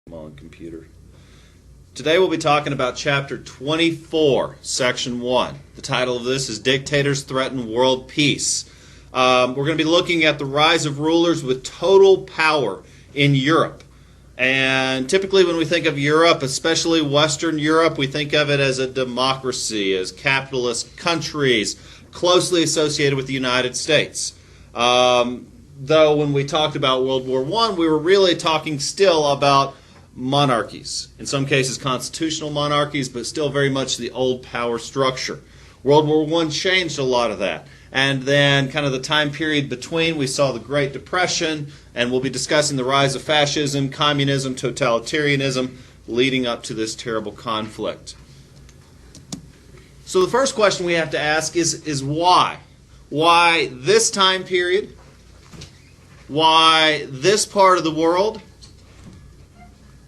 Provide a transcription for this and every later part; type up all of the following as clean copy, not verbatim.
Come on, computer. Today we'll be talking about Chapter 24, Section 1. The title of this is Dictators Threaten World Peace. We're going to be looking at the rise of rulers with total power in Europe. And typically when we think of Europe, especially Western Europe, we think of it as a democracy, as capitalist countries closely associated with the United States. Though when we talked about World War I, we were really talking still about monarchies. In some cases constitutional monarchies, but still very much the old power structure. World War I changed a lot of that. And then kind of the time period between, we saw the Great Depression, and we'll be discussing the rise of fascism, communism, totalitarianism, leading up to this terrible conflict. So the first question we have to ask is why? Why this time period? Why this part of the world?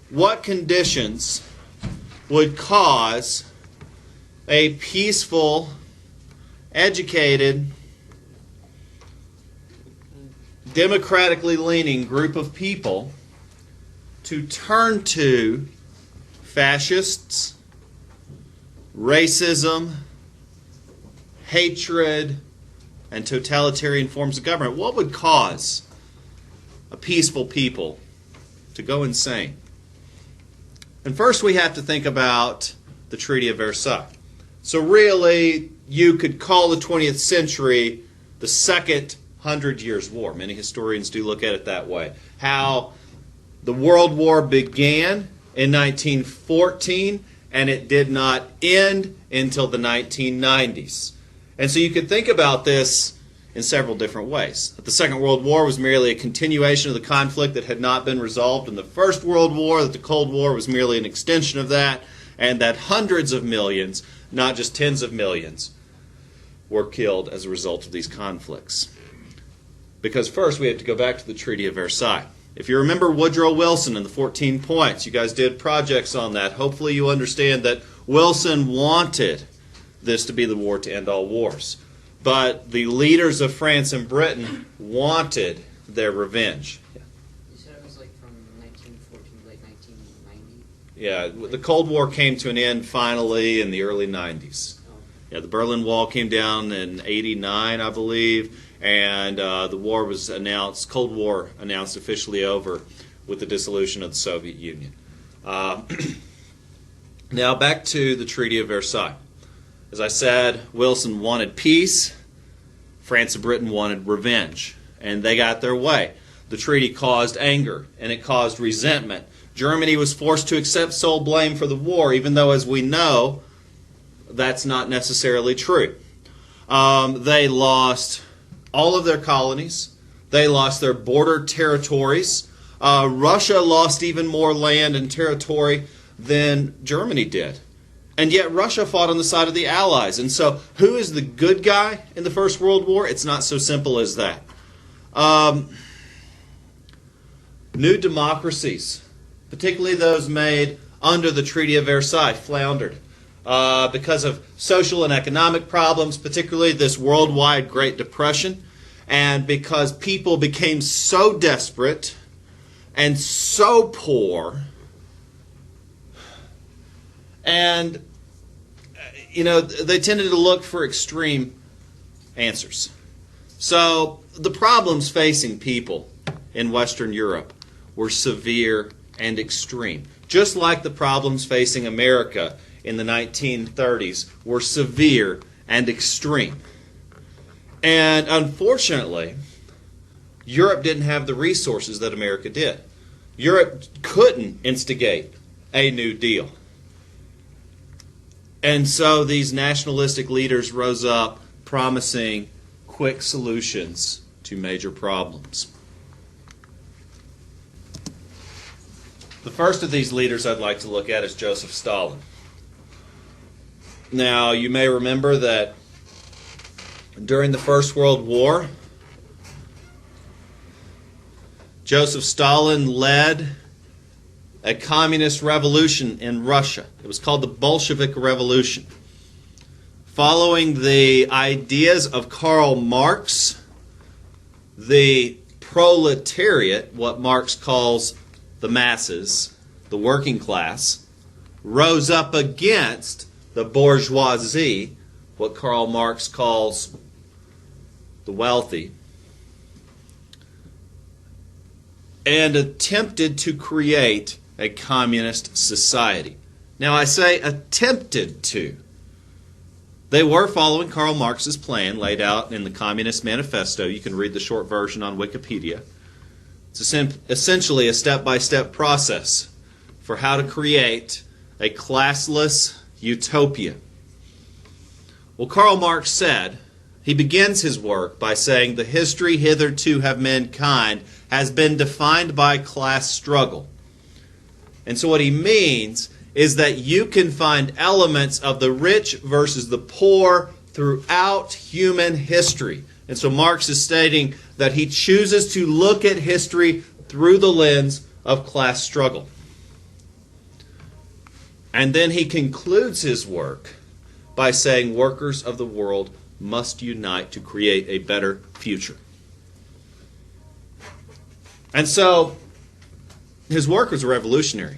What conditions would cause a peaceful, educated, democratically leaning group of people to turn to fascists, racism, hatred, and totalitarian forms of government? What would cause a peaceful people to go insane? And first we have to think about the Treaty of Versailles. So really, you could call the 20th century the Second 100 Years' War. Many historians do look at it that way. How the World War began in 1914, and it did not end until the 1990s. And so you could think about this in several different ways. That the Second World War was merely a continuation of the conflict that had not been resolved in the First World War, that the Cold War was merely an extension of that, and that hundreds of millions, not just tens of millions, were killed as a result of these conflicts. Because first we have to go back to the Treaty of Versailles. If you remember Woodrow Wilson and the 14 points, you guys did projects on that. Hopefully you understand that Wilson wanted this to be the war to end all wars. But the leaders of France and Britain wanted their revenge. You said it was like from 1914 to like 1990? Yeah, the Cold War came to an end finally in the early 90s. Oh. Yeah, the Berlin Wall came down in 89, I believe, and the war was announced, Cold War announced officially over with the dissolution of the Soviet Union. Now back to the Treaty of Versailles. As I said, Wilson wanted peace. France and Britain wanted revenge. And they got their way. The treaty caused anger, and it caused resentment. Germany was forced to accept sole blame for the war, even though, as we know, that's not necessarily true. They lost all of their colonies. They lost their border territories. Russia lost even more land and territory than Germany did. And yet Russia fought on the side of the Allies. And so who is the good guy in the First World War? It's not so simple as that. New democracies, particularly those made under the Treaty of Versailles, floundered because of social and economic problems, particularly this worldwide Great Depression, and because people became so desperate and so poor. And, they tended to look for extreme answers. So the problems facing people in Western Europe were severe and extreme. Just like the problems facing America in the 1930s were severe and extreme. And unfortunately, Europe didn't have the resources that America did. Europe couldn't instigate a New Deal. And so these nationalistic leaders rose up promising quick solutions to major problems. The first of these leaders I'd like to look at is Joseph Stalin. Now, you may remember that during the First World War, Joseph Stalin led a communist revolution in Russia. It was called the Bolshevik Revolution. Following the ideas of Karl Marx, the proletariat, what Marx calls the masses, the working class, rose up against the bourgeoisie, what Karl Marx calls the wealthy, and attempted to create a communist society. Now I say attempted to. They were following Karl Marx's plan laid out in the Communist Manifesto. You can read the short version on Wikipedia. It's essentially a step-by-step process for how to create a classless utopia. Well, Karl Marx said, he begins his work by saying the history hitherto of mankind has been defined by class struggle. And so what he means is that you can find elements of the rich versus the poor throughout human history. And so Marx is stating that he chooses to look at history through the lens of class struggle. And then he concludes his work by saying workers of the world must unite to create a better future. And so his work was revolutionary.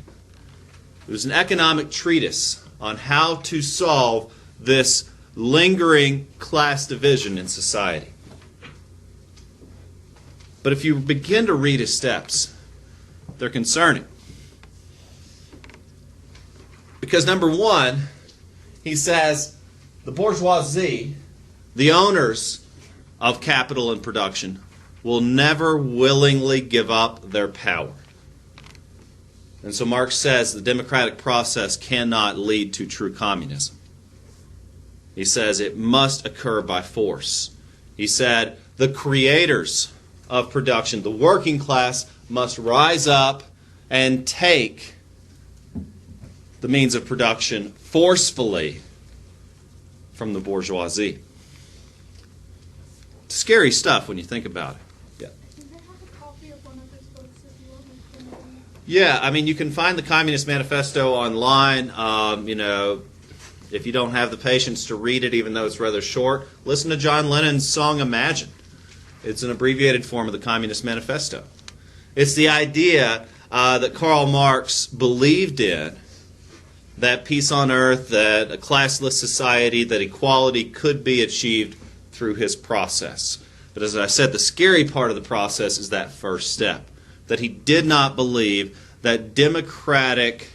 It was an economic treatise on how to solve this lingering class division in society. But if you begin to read his steps, they're concerning. Because number one, he says the bourgeoisie, the owners of capital and production, will never willingly give up their power. And so Marx says the democratic process cannot lead to true communism. He says it must occur by force. He said the creators of production, the working class, must rise up and take the means of production forcefully from the bourgeoisie. It's scary stuff when you think about it. Yeah, I mean, you can find the Communist Manifesto online. If you don't have the patience to read it, even though it's rather short, listen to John Lennon's song Imagine. It's an abbreviated form of the Communist Manifesto. It's the idea that Karl Marx believed in, that peace on earth, that a classless society, that equality could be achieved through his process. But as I said, the scary part of the process is that first step. That he did not believe that democratic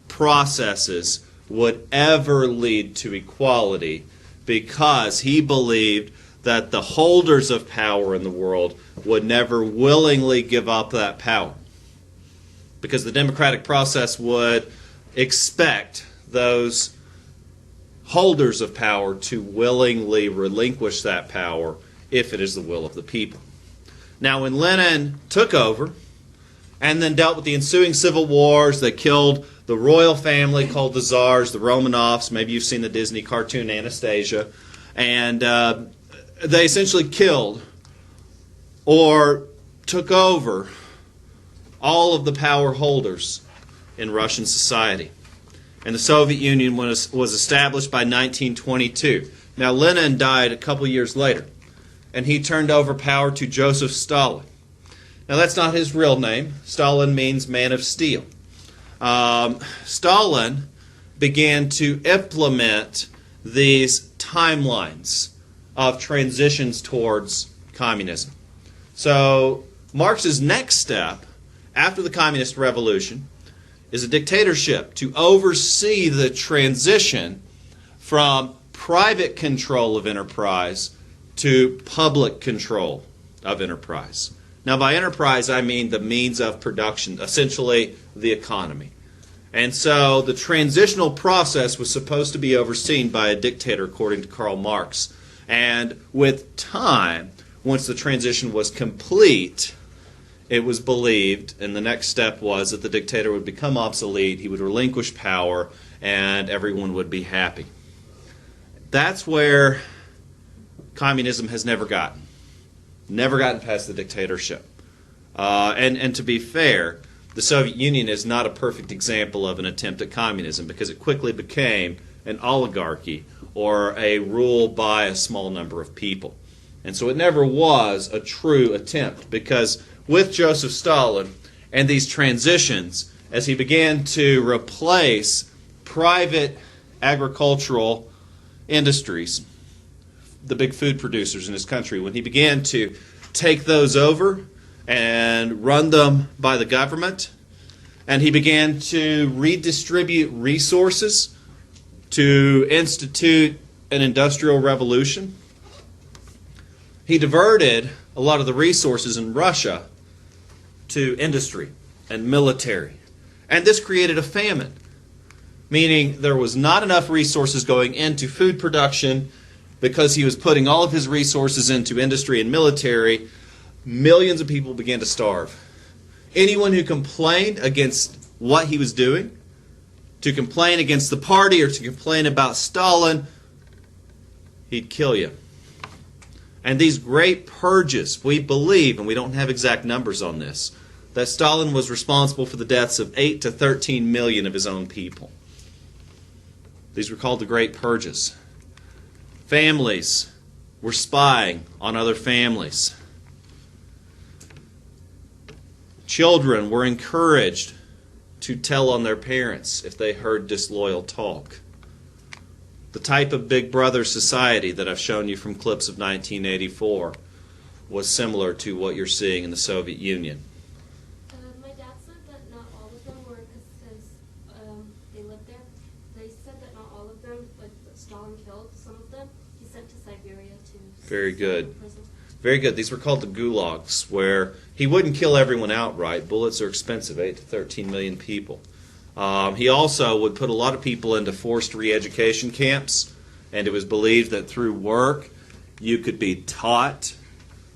processes would ever lead to equality, because he believed that the holders of power in the world would never willingly give up that power. Because the democratic process would expect those holders of power to willingly relinquish that power if it is the will of the people. Now, when Lenin took over and then dealt with the ensuing civil wars that killed the royal family called the Tsars, the Romanovs, maybe you've seen the Disney cartoon Anastasia, and they essentially killed or took over all of the power holders in Russian society. And the Soviet Union was established by 1922. Now, Lenin died a couple years later, and he turned over power to Joseph Stalin. Now, that's not his real name. Stalin means man of steel. Stalin began to implement these timelines of transitions towards communism. So, Marx's next step after the Communist Revolution is a dictatorship to oversee the transition from private control of enterprise to public control of enterprise. Now, by enterprise, I mean the means of production, essentially the economy. And so the transitional process was supposed to be overseen by a dictator, according to Karl Marx. And with time, once the transition was complete, it was believed, and the next step was that the dictator would become obsolete, he would relinquish power, and everyone would be happy. That's where communism has never gotten. Never gotten past the dictatorship. And to be fair, the Soviet Union is not a perfect example of an attempt at communism, because it quickly became an oligarchy or a rule by a small number of people. And so it never was a true attempt, because with Joseph Stalin and these transitions as he began to replace private agricultural industries, the big food producers in his country, when he began to take those over and run them by the government, and he began to redistribute resources to institute an industrial revolution, he diverted a lot of the resources in Russia to industry and military. And this created a famine, meaning there was not enough resources going into food production because he was putting all of his resources into industry and military. Millions of people began to starve. Anyone who complained against what he was doing, to complain against the party or to complain about Stalin, he'd kill you. And these great purges, we believe, and we don't have exact numbers on this, that Stalin was responsible for the deaths of 8 to 13 million of his own people. These were called the Great Purges. Families were spying on other families. Children were encouraged to tell on their parents if they heard disloyal talk. The type of Big Brother society that I've shown you from clips of 1984 was similar to what you're seeing in the Soviet Union. My dad said that not all of them were because they lived there. They said that not all of them, but Stalin killed some of them. He sent to Siberia to Very good. prison. Very good. These were called the gulags, where he wouldn't kill everyone outright. Bullets are expensive, 8 to 13 million people. He also would put a lot of people into forced re-education camps, and it was believed that through work you could be taught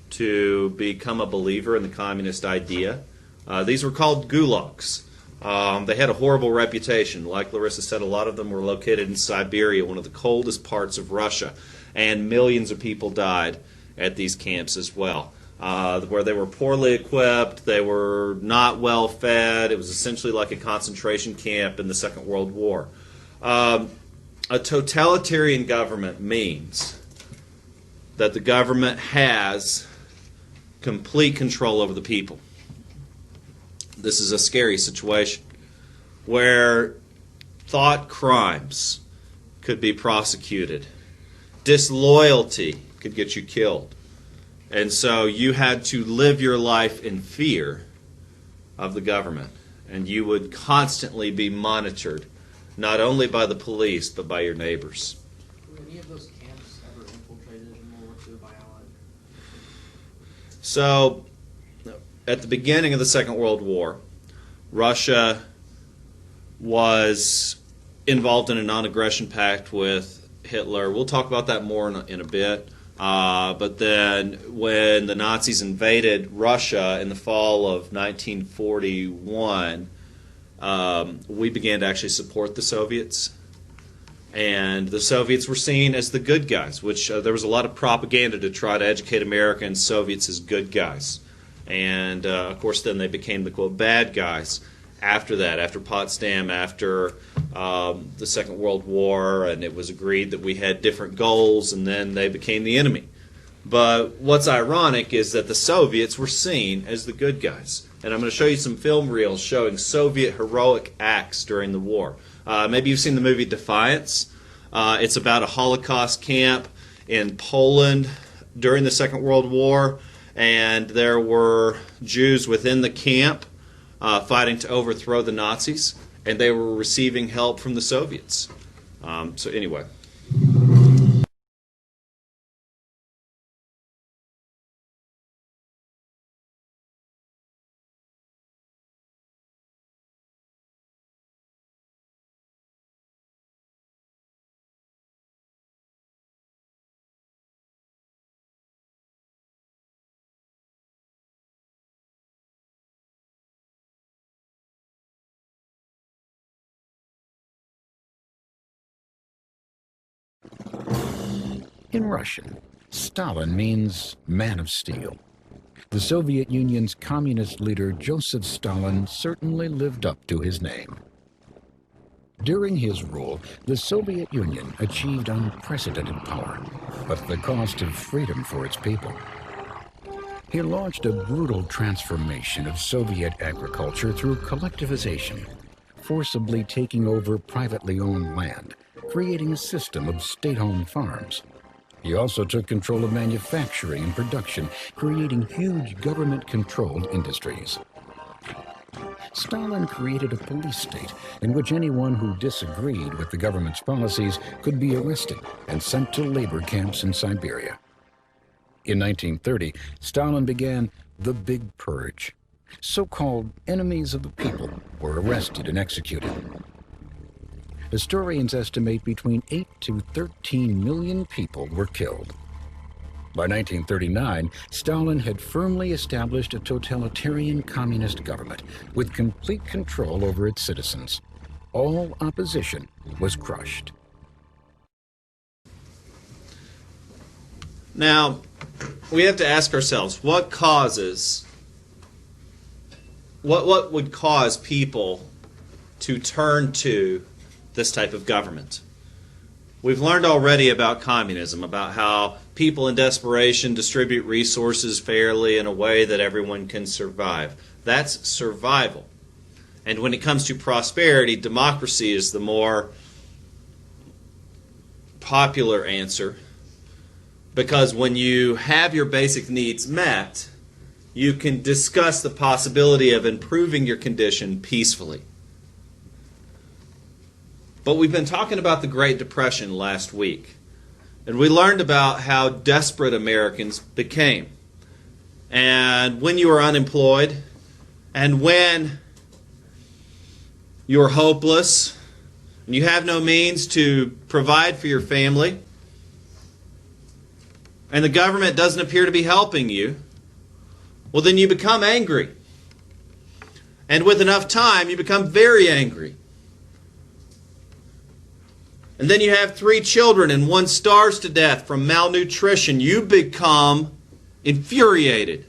to become a believer in the communist idea. These were called gulags. They had a horrible reputation. Like Larissa said, a lot of them were located in Siberia, one of the coldest parts of Russia, and millions of people died at these camps as well. Where they were poorly equipped, they were not well fed. It was essentially like a concentration camp in the Second World War. A totalitarian government means that the government has complete control over the people. This is a scary situation where thought crimes could be prosecuted. Disloyalty could get you killed. And so you had to live your life in fear of the government. And you would constantly be monitored, not only by the police, but by your neighbors. Were any of those camps ever infiltrated in World War II by Allied? So, at the beginning of the Second World War, Russia was involved in a non-aggression pact with Hitler. We'll talk about that more in a bit. But then when the Nazis invaded Russia in the fall of 1941, we began to actually support the Soviets. And the Soviets were seen as the good guys, which there was a lot of propaganda to try to educate America and Soviets as good guys. And, of course, then they became the, quote, bad guys after that, after Potsdam, after the Second World War, and it was agreed that we had different goals, and then they became the enemy. But what's ironic is that the Soviets were seen as the good guys. And I'm going to show you some film reels showing Soviet heroic acts during the war. Maybe you've seen the movie Defiance. It's about a Holocaust camp in Poland during the Second World War, and there were Jews within the camp fighting to overthrow the Nazis, and they were receiving help from the Soviets. So anyway. In Russian, Stalin means man of steel. The Soviet Union's communist leader Joseph Stalin certainly lived up to his name. During his rule, the Soviet Union achieved unprecedented power, but at the cost of freedom for its people. He launched a brutal transformation of Soviet agriculture through collectivization, forcibly taking over privately owned land, creating a system of state-owned farms. He also took control of manufacturing and production, creating huge government-controlled industries. Stalin created a police state in which anyone who disagreed with the government's policies could be arrested and sent to labor camps in Siberia. In 1930, Stalin began the Big Purge. So-called enemies of the people were arrested and executed. Historians estimate between 8 to 13 million people were killed. By 1939, Stalin had firmly established a totalitarian communist government with complete control over its citizens. All opposition was crushed. Now, we have to ask ourselves, what would cause people to turn to this type of government? We've learned already about communism, about how people in desperation distribute resources fairly in a way that everyone can survive. That's survival. And when it comes to prosperity, democracy is the more popular answer, because when you have your basic needs met, you can discuss the possibility of improving your condition peacefully. But we've been talking about the Great Depression last week, and we learned about how desperate Americans became. And when you are unemployed, and when you're hopeless, and you have no means to provide for your family, and the government doesn't appear to be helping you, well, then you become angry. And with enough time, you become very angry. And then you have 3 children and one starves to death from malnutrition. You become infuriated.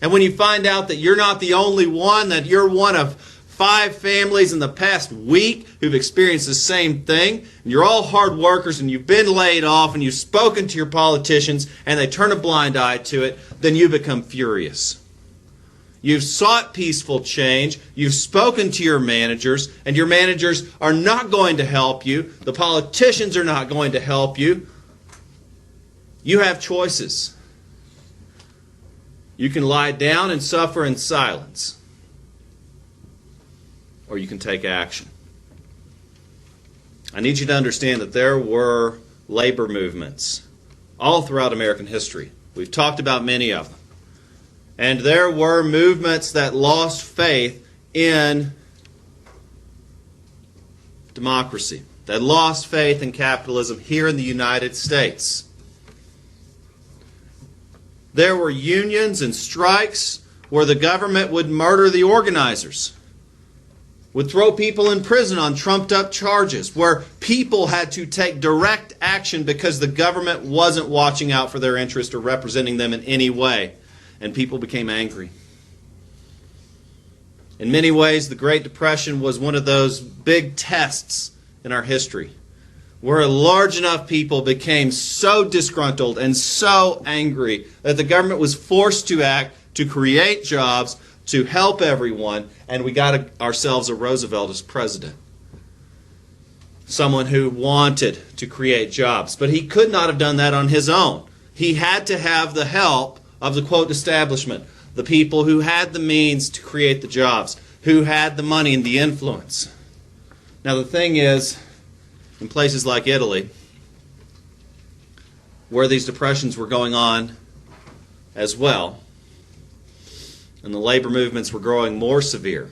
And when you find out that you're not the only one, that you're one of 5 families in the past week who've experienced the same thing, and you're all hard workers and you've been laid off and you've spoken to your politicians and they turn a blind eye to it, then you become furious. You've sought peaceful change, you've spoken to your managers, and your managers are not going to help you. The politicians are not going to help you. You have choices. You can lie down and suffer in silence, or you can take action. I need you to understand that there were labor movements all throughout American history. We've talked about many of them. And there were movements that lost faith in democracy, that lost faith in capitalism here in the United States. There were unions and strikes where the government would murder the organizers, would throw people in prison on trumped-up charges, where people had to take direct action because the government wasn't watching out for their interest or representing them in any way. And people became angry. In many ways, the Great Depression was one of those big tests in our history, where a large enough people became so disgruntled and so angry that the government was forced to act to create jobs, to help everyone, and we got ourselves a Roosevelt as president. Someone who wanted to create jobs. But he could not have done that on his own. He had to have the help of the, quote, establishment, the people who had the means to create the jobs, who had the money and the influence. Now the thing is, in places like Italy, where these depressions were going on as well, and the labor movements were growing more severe,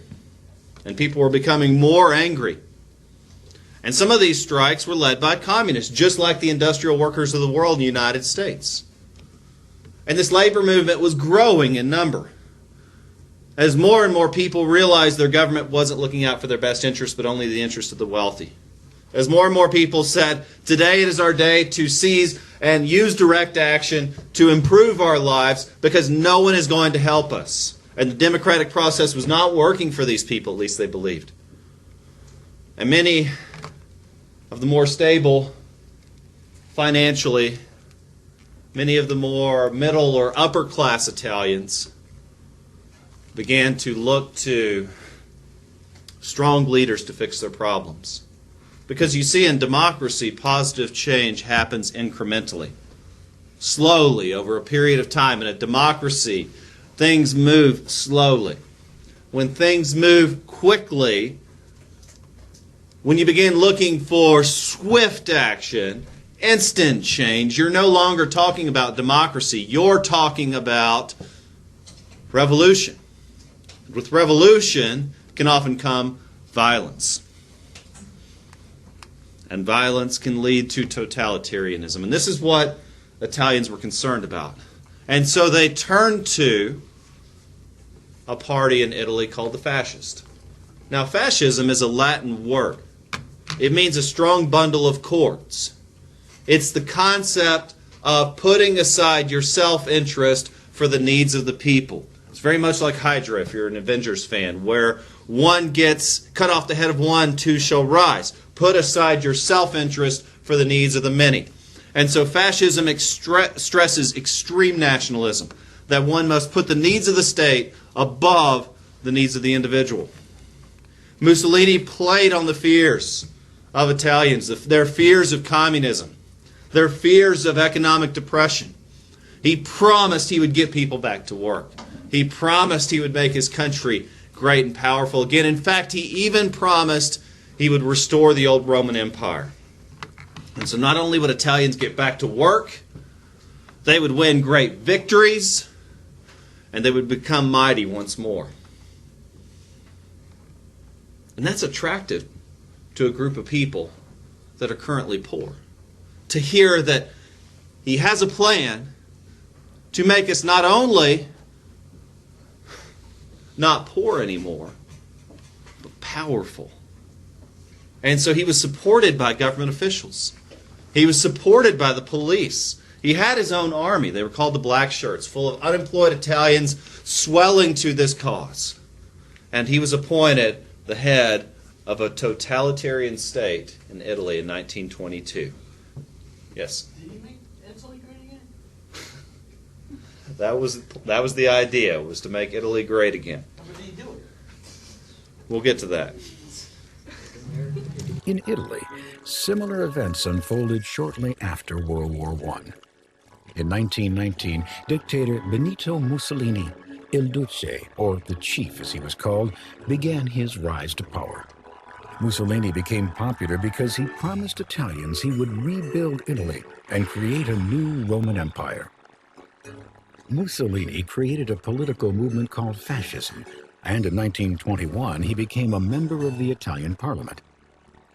and people were becoming more angry. And some of these strikes were led by communists, just like the industrial workers of the world in the United States. And this labor movement was growing in number as more and more people realized their government wasn't looking out for their best interest, but only the interest of the wealthy. As more and more people said, today it is our day to seize and use direct action to improve our lives because no one is going to help us. And the democratic process was not working for these people, at least they believed. And many of the more stable financially many of the more middle or upper class Italians began to look to strong leaders to fix their problems. Because you see, in democracy, positive change happens incrementally, slowly, over a period of time. In a democracy, things move slowly. When things move quickly, when you begin looking for swift action, instant change, you're no longer talking about democracy. You're talking about revolution. With revolution can often come violence. And violence can lead to totalitarianism. And this is what Italians were concerned about. And so they turned to a party in Italy called the Fascist. Now, fascism is a Latin word. It means a strong bundle of cords. It's the concept of putting aside your self-interest for the needs of the people. It's very much like Hydra, if you're an Avengers fan, where one gets cut off the head of one, two shall rise. Put aside your self-interest for the needs of the many. And so fascism stresses extreme nationalism, that one must put the needs of the state above the needs of the individual. Mussolini played on the fears of Italians, their fears of communism, their fears of economic depression. He promised he would get people back to work. He promised he would make his country great and powerful again. In fact, he even promised he would restore the old Roman Empire. And so not only would Italians get back to work, they would win great victories, and they would become mighty once more. And that's attractive to a group of people that are currently poor. To hear that he has a plan to make us not only not poor anymore, but powerful. And so he was supported by government officials. He was supported by the police. He had his own army. They were called the Black Shirts, full of unemployed Italians swelling to this cause. And he was appointed the head of a totalitarian state in Italy in 1922. Yes? Did he make Italy great again? That was the idea, was to make Italy great again. How did he do it? We'll get to that. In Italy, similar events unfolded shortly after World War I. In 1919, dictator Benito Mussolini, Il Duce, or the Chief as he was called, began his rise to power. Mussolini became popular because he promised Italians he would rebuild Italy and create a new Roman Empire. Mussolini created a political movement called Fascism, and in 1921 he became a member of the Italian Parliament.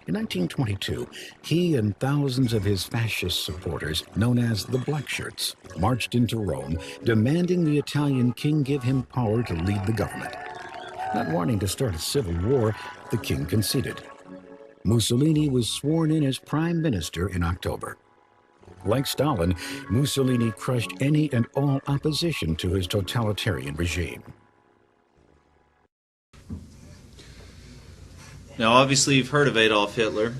In 1922, he and thousands of his fascist supporters, known as the Black Shirts, marched into Rome, demanding the Italian king give him power to lead the government. Not wanting to start a civil war, the king conceded. Mussolini was sworn in as prime minister in October. Like Stalin, Mussolini crushed any and all opposition to his totalitarian regime. Now, obviously, you've heard of Adolf Hitler.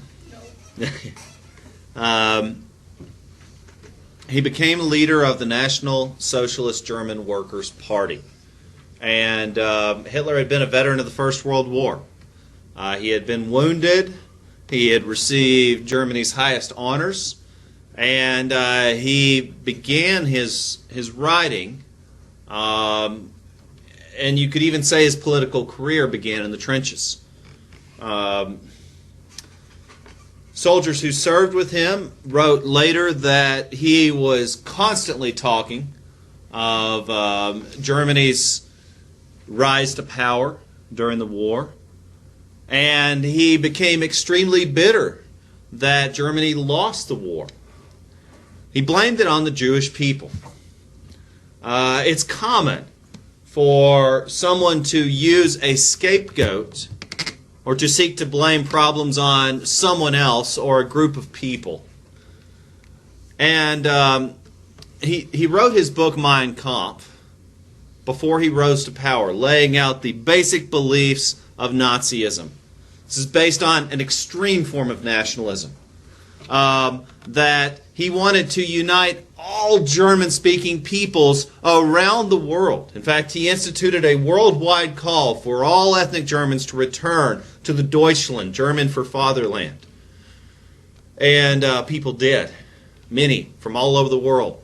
He became leader of the National Socialist German Workers' Party. And Hitler had been a veteran of the First World War. He had been wounded. He had received Germany's highest honors. And he began his writing, and you could even say his political career began in the trenches. Soldiers who served with him wrote later that he was constantly talking of Germany's rise to power during the war, and he became extremely bitter that Germany lost the war. He blamed it on the Jewish people. It's common for someone to use a scapegoat or to seek to blame problems on someone else or a group of people. And he wrote his book Mein Kampf before he rose to power, laying out the basic beliefs of Nazism. This is based on an extreme form of nationalism. that he wanted to unite all German-speaking peoples around the world. In fact, he instituted a worldwide call for all ethnic Germans to return to the Deutschland, German for fatherland. And people did, many from all over the world.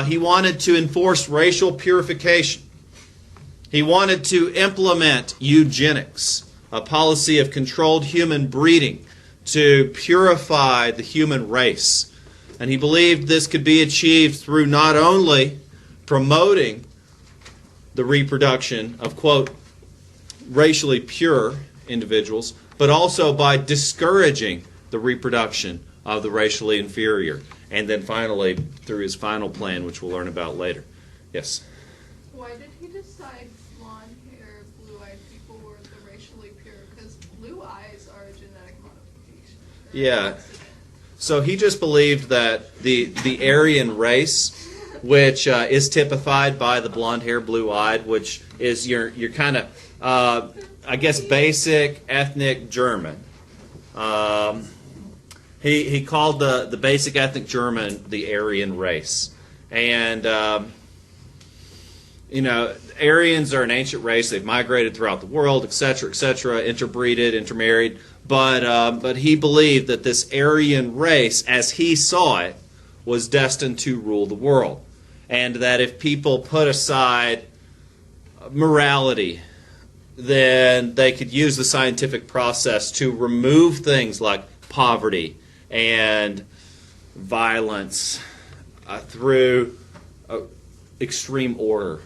He wanted to enforce racial purification. He wanted to implement eugenics, a policy of controlled human breeding to purify the human race. And he believed this could be achieved through not only promoting the reproduction of, quote, racially pure individuals, but also by discouraging the reproduction of the racially inferior. And then finally, through his final plan, which we'll learn about later. Yes? Why did he decide blonde hair, blue-eyed people were the racially pure? Because blue eyes are a genetic modification. Yeah. So he just believed that the Aryan race, which is typified by the blonde hair, blue-eyed, which is your kind of, I guess, basic ethnic German. He called the basic ethnic German the Aryan race. And, Aryans are an ancient race. They've migrated throughout the world, etc., interbreeded, intermarried. But he believed that this Aryan race, as he saw it, was destined to rule the world. And that if people put aside morality, then they could use the scientific process to remove things like poverty and violence through extreme order.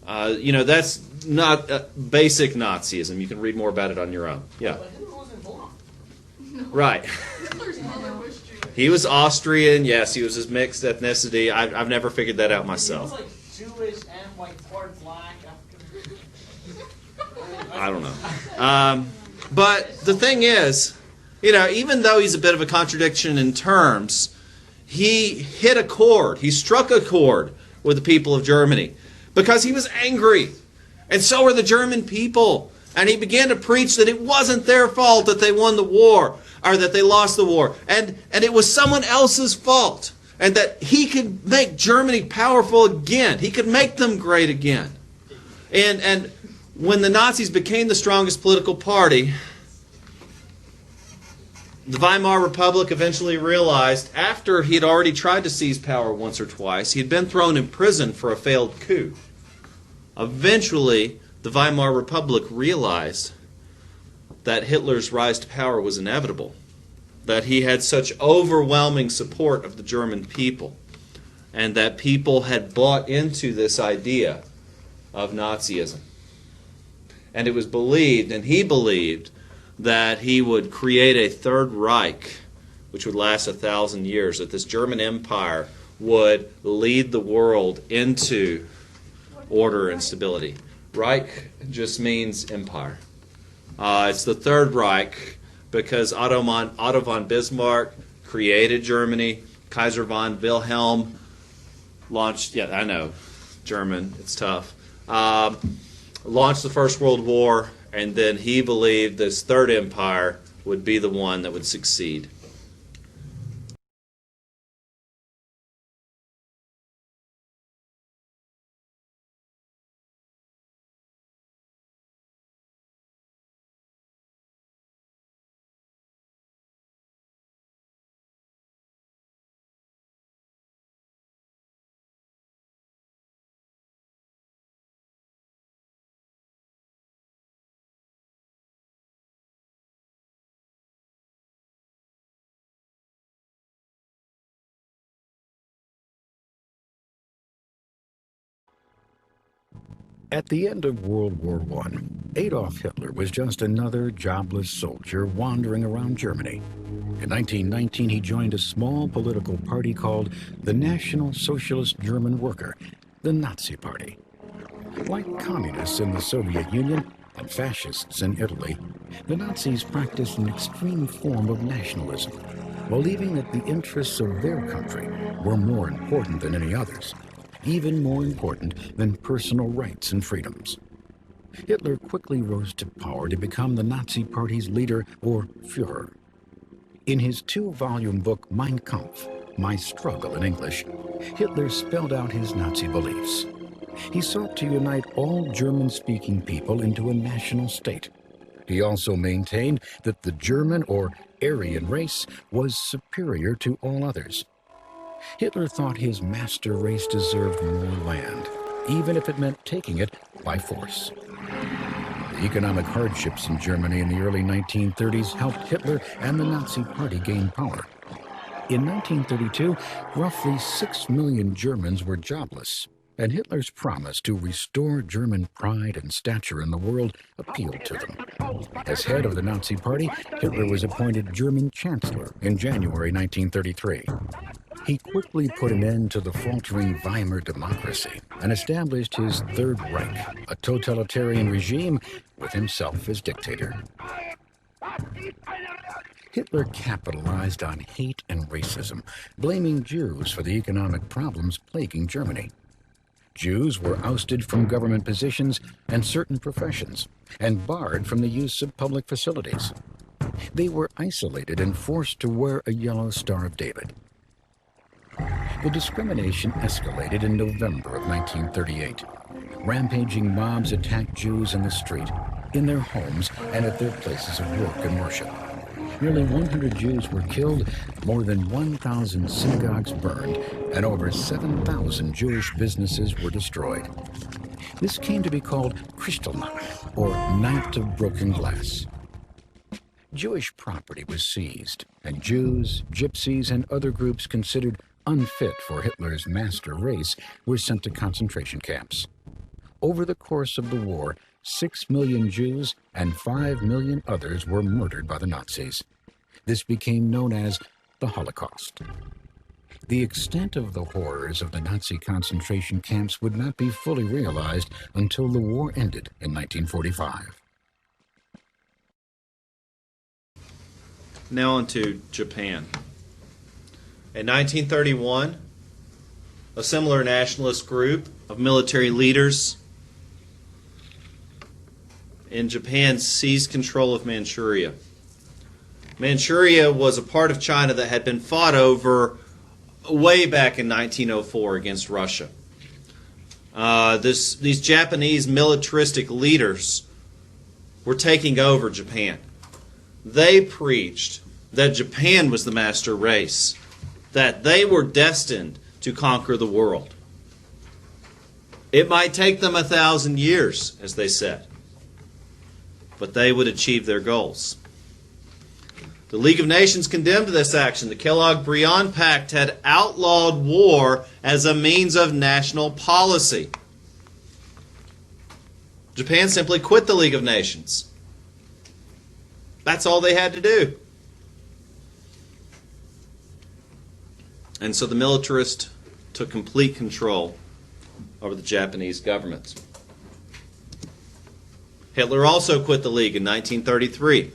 That's not basic Nazism. You can read more about it on your own. Yeah. But Hitler wasn't blonde. No. Right. Hitler's mother was Jewish. He was Austrian. Yes, he was his mixed ethnicity. I've never figured that out myself. He was like Jewish and like part black. I don't know. But the thing is, even though he's a bit of a contradiction in terms, he hit a chord. He struck a chord with the people of Germany because he was angry. And so were the German people. And he began to preach that it wasn't their fault that they won the war or that they lost the war. And it was someone else's fault. And that he could make Germany powerful again. He could make them great again. And when the Nazis became the strongest political party, the Weimar Republic eventually realized, after he had already tried to seize power once or twice, he had been thrown in prison for a failed coup. Eventually, the Weimar Republic realized that Hitler's rise to power was inevitable, that he had such overwhelming support of the German people, and that people had bought into this idea of Nazism. And it was believed, and he believed, that he would create a Third Reich, which would last 1,000 years, that this German Empire would lead the world into order and stability. Reich just means empire. It's the Third Reich because Otto von Bismarck created Germany. Kaiser von Wilhelm launched, I know, German, it's tough, launched the First World War, and then he believed this Third Empire would be the one that would succeed. At the end of World War I, Adolf Hitler was just another jobless soldier wandering around Germany. In 1919, he joined a small political party called the National Socialist German Worker, the Nazi Party. Like communists in the Soviet Union and fascists in Italy, the Nazis practiced an extreme form of nationalism, believing that the interests of their country were more important than any others, even more important than personal rights and freedoms. Hitler quickly rose to power to become the Nazi Party's leader, or Führer. In his two-volume book Mein Kampf, My Struggle in English, Hitler spelled out his Nazi beliefs. He sought to unite all German-speaking people into a national state. He also maintained that the German or Aryan race was superior to all others. Hitler thought his master race deserved more land, even if it meant taking it by force. The economic hardships in Germany in the early 1930s helped Hitler and the Nazi Party gain power. In 1932, roughly 6 million Germans were jobless, and Hitler's promise to restore German pride and stature in the world appealed to them. As head of the Nazi Party, Hitler was appointed German Chancellor in January 1933. He quickly put an end to the faltering Weimar democracy and established his Third Reich, a totalitarian regime with himself as dictator. Hitler capitalized on hate and racism, blaming Jews for the economic problems plaguing Germany. Jews were ousted from government positions and certain professions, and barred from the use of public facilities. They were isolated and forced to wear a yellow Star of David. The discrimination escalated in November of 1938. Rampaging mobs attacked Jews in the street, in their homes, and at their places of work and worship. Nearly 100 Jews were killed, more than 1,000 synagogues burned, and over 7,000 Jewish businesses were destroyed. This came to be called Kristallnacht, or Night of Broken Glass. Jewish property was seized, and Jews, gypsies, and other groups considered unfit for Hitler's master race were sent to concentration camps. Over the course of the war, 6 million Jews and 5 million others were murdered by the Nazis. This became known as the Holocaust. The extent of the horrors of the Nazi concentration camps would not be fully realized until the war ended in 1945. Now on to Japan. In 1931, a similar nationalist group of military leaders in Japan seized control of Manchuria. Manchuria was a part of China that had been fought over way back in 1904 against Russia. These Japanese militaristic leaders were taking over Japan. They preached that Japan was the master race, that they were destined to conquer the world. It might take them 1,000 years, as they said, but they would achieve their goals. The League of Nations condemned this action. The Kellogg-Briand Pact had outlawed war as a means of national policy. Japan simply quit the League of Nations. That's all they had to do. And so the militarists took complete control over the Japanese government. Hitler also quit the League in 1933.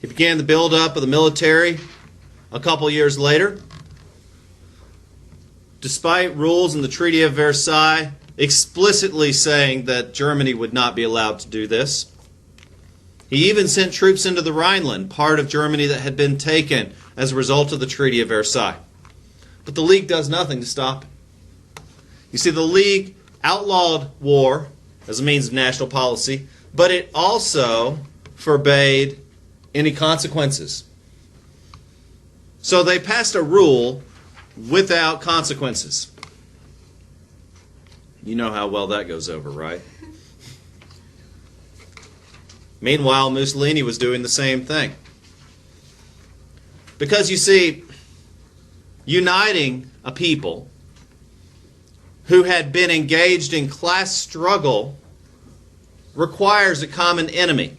He began the buildup of the military a couple years later. Despite rules in the Treaty of Versailles explicitly saying that Germany would not be allowed to do this, he even sent troops into the Rhineland, part of Germany that had been taken as a result of the Treaty of Versailles. But the League does nothing to stop it. You see, the League outlawed war as a means of national policy, but it also forbade any consequences. So they passed a rule without consequences. You know how well that goes over, right? Meanwhile, Mussolini was doing the same thing. Because you see, uniting a people who had been engaged in class struggle requires a common enemy.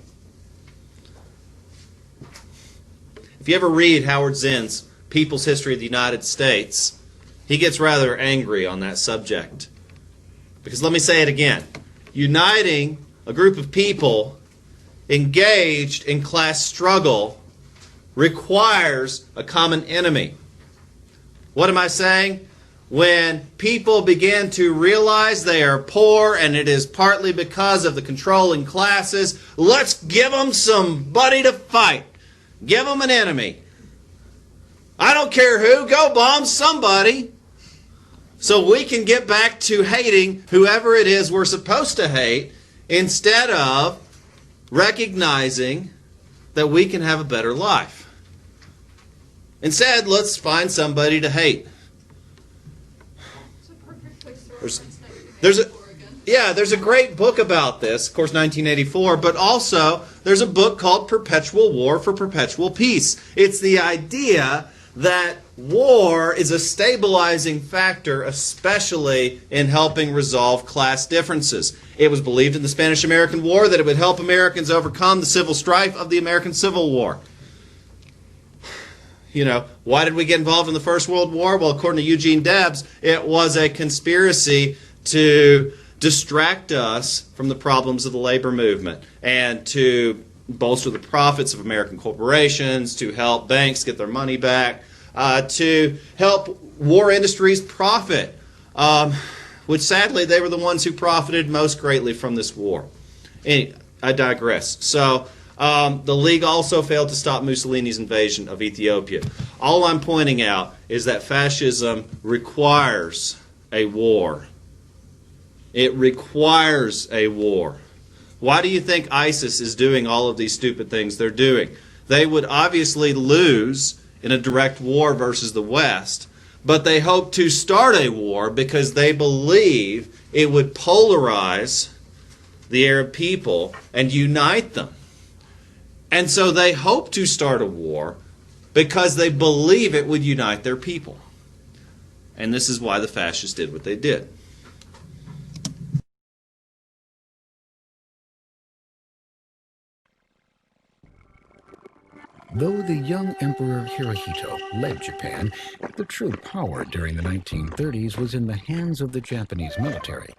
If you ever read Howard Zinn's People's History of the United States, he gets rather angry on that subject. Because let me say it again. Uniting a group of people engaged in class struggle requires a common enemy. What am I saying? when people begin to realize they are poor and it is partly because of the controlling classes, let's give them somebody to fight. Give them an enemy. I don't care who, go bomb somebody. So we can get back to hating whoever it is we're supposed to hate instead of recognizing that we can have a better life. Instead, let's find somebody to hate. It's a perfect place to There's- reference there's a- 1984 again. Yeah, there's a great book about this, of course, 1984, but also there's a book called Perpetual War for Perpetual Peace. It's the idea that war is a stabilizing factor, especially in helping resolve class differences. It was believed in the Spanish-American War that it would help Americans overcome the civil strife of the American Civil War. You know, why did we get involved in the First World War? Well, according to Eugene Debs, it was a conspiracy to distract us from the problems of the labor movement and to bolster the profits of American corporations, to help banks get their money back, to help war industries profit, which sadly they were the ones who profited most greatly from this war. Anyway, I digress. So the League also failed to stop Mussolini's invasion of Ethiopia. All I'm pointing out is that fascism requires a war. It requires a war. Why do you think ISIS is doing all of these stupid things they're doing? They would obviously lose in a direct war versus the West, but they hope to start a war because they believe it would polarize the Arab people and unite them. And so they hope to start a war because they believe it would unite their people. And this is why the fascists did what they did. Though the young Emperor Hirohito led Japan, the true power during the 1930s was in the hands of the Japanese military.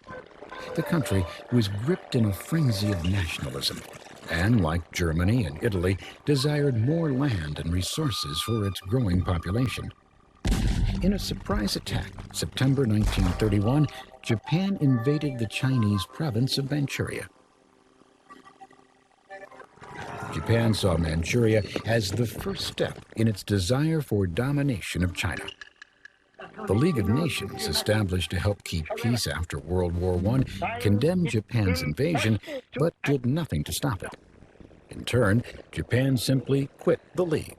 The country was gripped in a frenzy of nationalism, and like Germany and Italy, desired more land and resources for its growing population. In a surprise attack, September 1931, Japan invaded the Chinese province of Manchuria. Japan saw Manchuria as the first step in its desire for domination of China. The League of Nations, established to help keep peace after World War I, condemned Japan's invasion, but did nothing to stop it. In turn, Japan simply quit the League.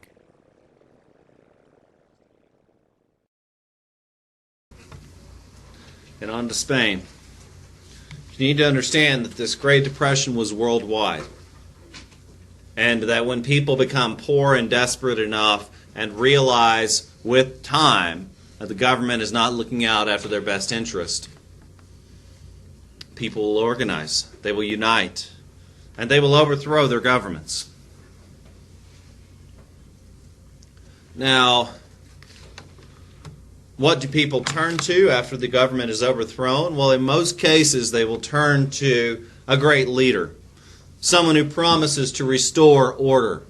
And on to Spain. You need to understand that this Great Depression was worldwide. And that when people become poor and desperate enough and realize with time that the government is not looking out after their best interest, people will organize, they will unite, and they will overthrow their governments. Now, what do people turn to after the government is overthrown? Well, in most cases, they will turn to a great leader. Someone who promises to restore order.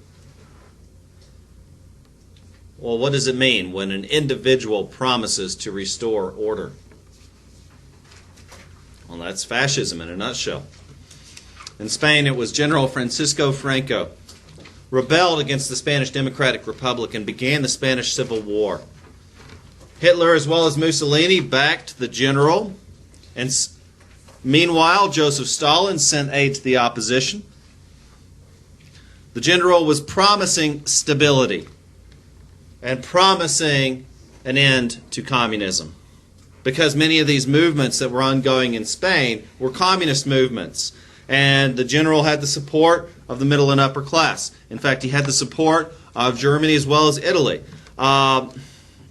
Well, what does it mean when an individual promises to restore order? Well, that's fascism in a nutshell. In Spain, it was General Francisco Franco rebelled against the Spanish Democratic Republic and began the Spanish Civil War. Hitler, as well as Mussolini, backed the general, and meanwhile, Joseph Stalin sent aid to the opposition. The general was promising stability and promising an end to communism, because many of these movements that were ongoing in Spain were communist movements, and the general had the support of the middle and upper class. In fact, he had the support of Germany as well as Italy.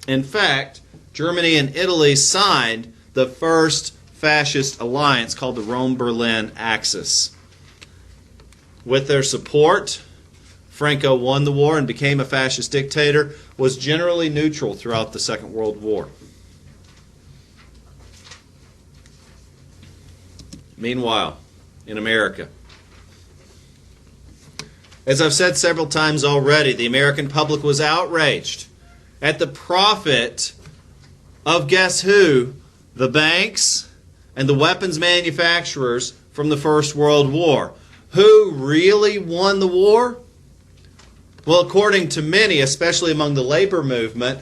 In fact, Germany and Italy signed the first fascist alliance called the Rome-Berlin Axis. With their support, Franco won the war and became a fascist dictator, was generally neutral throughout the Second World War. Meanwhile, in America, as I've said several times already, the American public was outraged at the profit of guess who? The banks and the weapons manufacturers from the First World War. Who really won the war? Well, according to many, especially among the labor movement,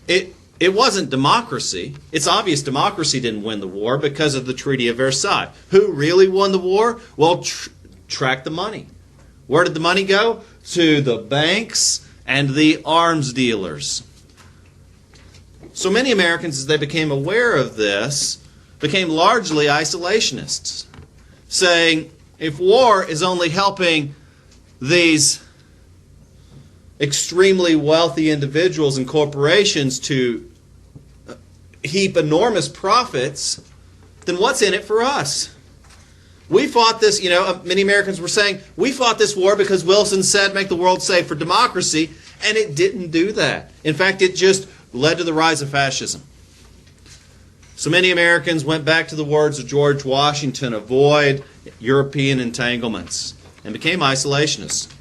it wasn't democracy. It's obvious democracy didn't win the war because of the Treaty of Versailles. Who really won the war? Well, track the money. Where did the money go? To the banks and the arms dealers. So many Americans, as they became aware of this, became largely isolationists, saying, if war is only helping these extremely wealthy individuals and corporations to heap enormous profits, then what's in it for us? We fought this, many Americans were saying, we fought this war because Wilson said make the world safe for democracy, and it didn't do that. In fact, it just led to the rise of fascism. So many Americans went back to the words of George Washington, avoid European entanglements, and became isolationists.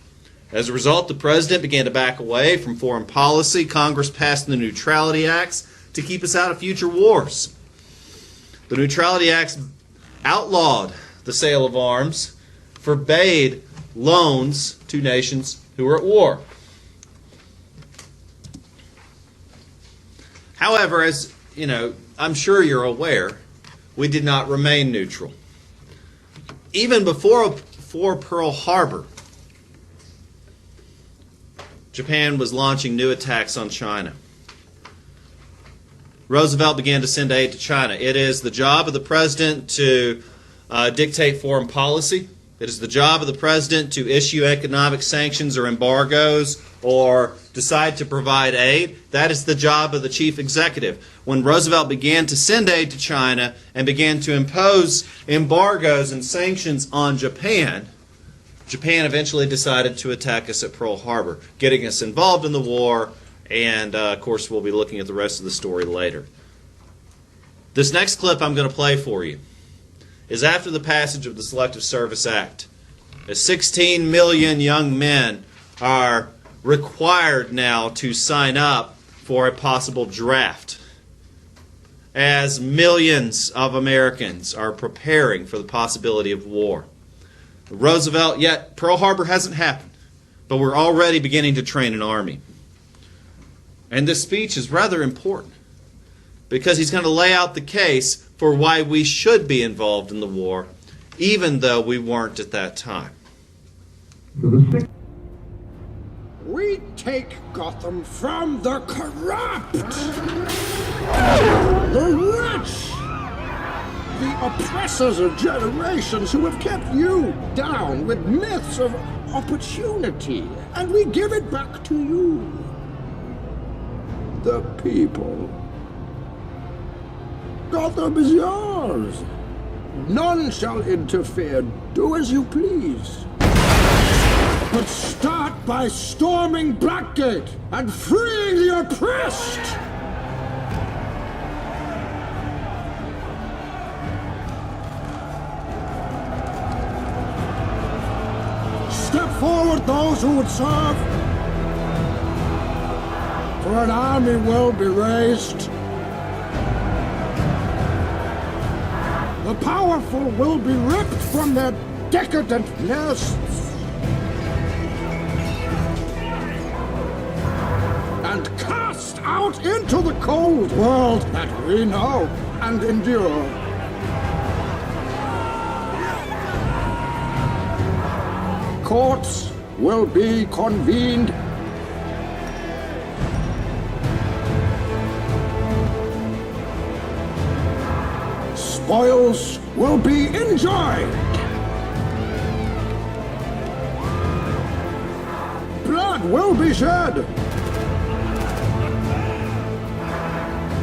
As a result, the president began to back away from foreign policy. Congress passed the Neutrality Acts to keep us out of future wars. The Neutrality Acts outlawed the sale of arms, forbade loans to nations who were at war. However, as I'm sure you're aware, we did not remain neutral. Even before Pearl Harbor, Japan was launching new attacks on China. Roosevelt began to send aid to China. It is the job of the president to dictate foreign policy. It is the job of the president to issue economic sanctions or embargoes or decide to provide aid. That is the job of the chief executive. When Roosevelt began to send aid to China and began to impose embargoes and sanctions on Japan, Japan eventually decided to attack us at Pearl Harbor, getting us involved in the war, and of course we'll be looking at the rest of the story later. This next clip I'm going to play for you is after the passage of the Selective Service Act. As 16 million young men are required now to sign up for a possible draft, as millions of Americans are preparing for the possibility of war. Yet Pearl Harbor hasn't happened, but we're already beginning to train an army. And this speech is rather important because he's going to lay out the case for why we should be involved in the war, even though we weren't at that time. We take Gotham from the corrupt, the rich, the oppressors of generations who have kept you down with myths of opportunity, and we give it back to you, the people. Gotham is yours. None shall interfere. Do as you please. But start by storming Blackgate and freeing the oppressed! Step forward those who would serve, for an army will be raised. The powerful will be ripped from their decadent nests and cast out into the cold world that we know and endure. Courts will be convened. Spoils will be enjoyed. Blood will be shed.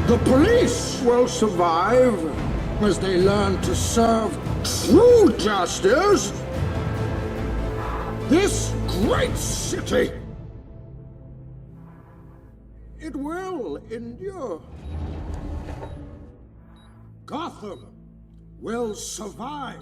The police will survive as they learn to serve true justice. This great city, it will endure. Gotham will survive.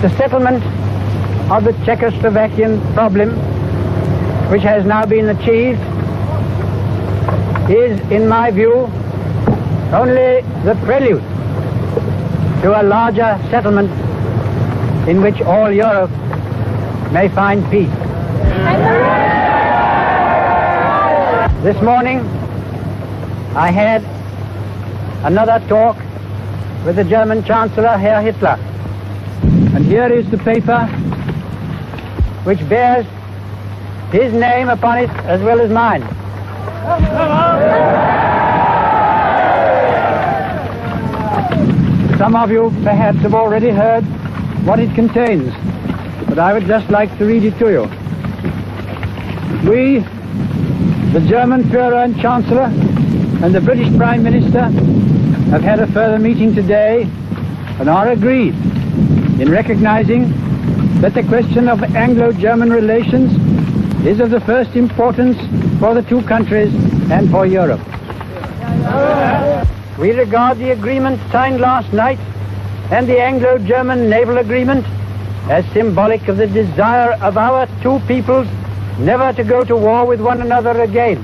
The settlement of the Czechoslovakian problem, which has now been achieved, is, in my view, only the prelude to a larger settlement in which all Europe may find peace. This morning, I had another talk with the German Chancellor, Herr Hitler. And here is the paper which bears his name upon it as well as mine. Some of you perhaps have already heard what it contains, but I would just like to read it to you. We, the German Führer and Chancellor, and the British Prime Minister have had a further meeting today and are agreed in recognizing that the question of Anglo-German relations is of the first importance for the two countries and for Europe. We regard the agreement signed last night and the Anglo-German naval agreement as symbolic of the desire of our two peoples never to go to war with one another again.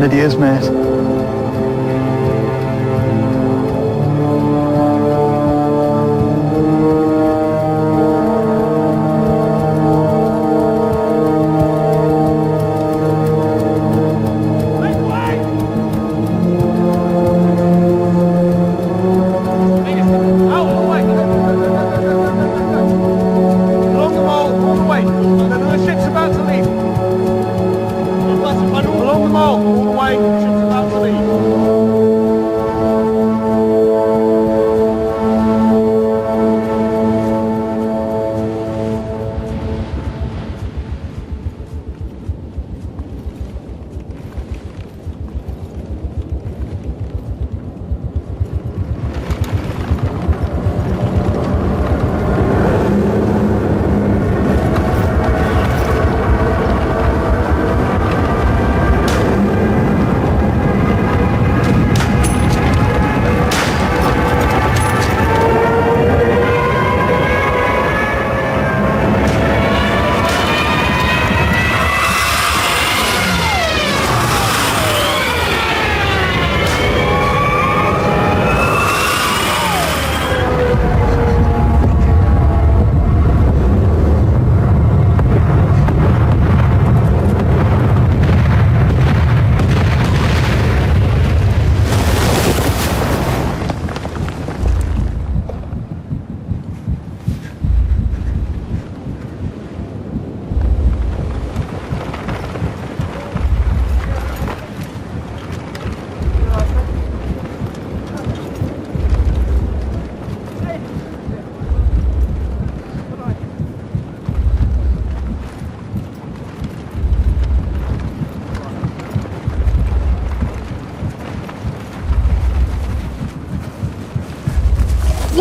grenadiers, mate.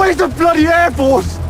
Where's the bloody Air Force?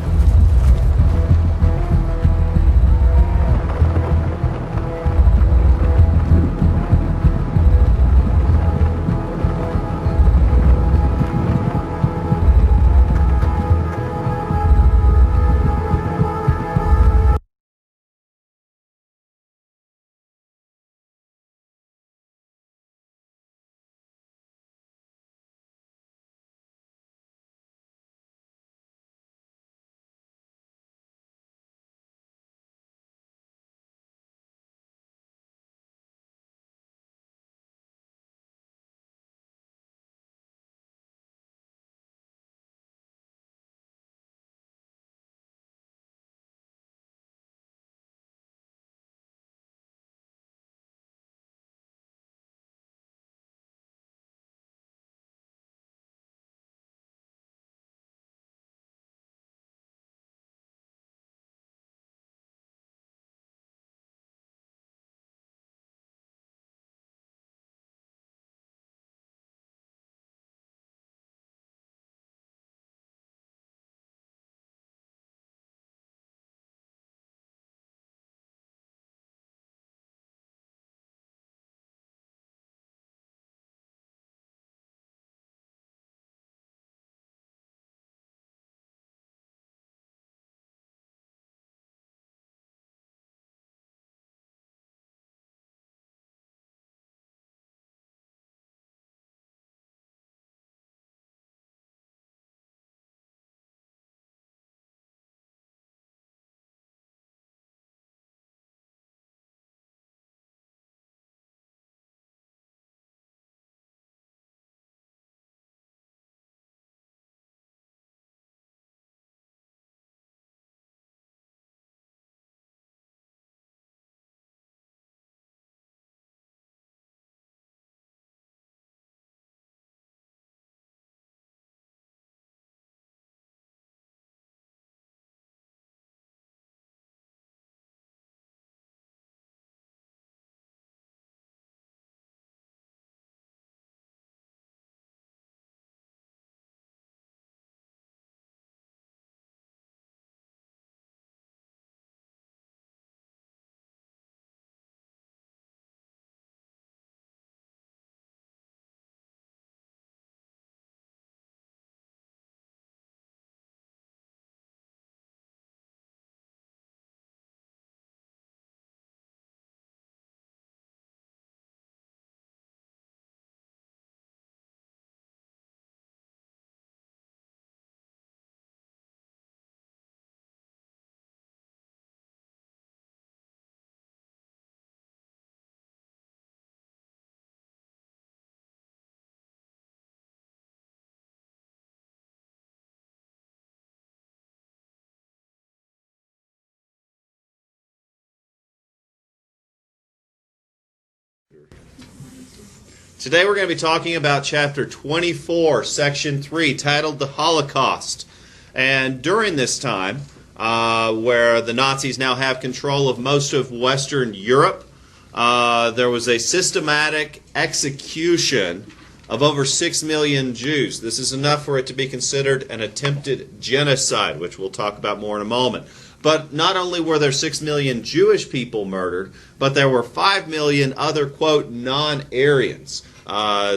Today we're going to be talking about chapter 24, section 3, titled The Holocaust. And during this time, where the Nazis now have control of most of Western Europe, there was a systematic execution of over 6 million Jews. This is enough for it to be considered an attempted genocide, which we'll talk about more in a moment. But not only were there 6 million Jewish people murdered, but there were 5 million other, quote, non-Aryans.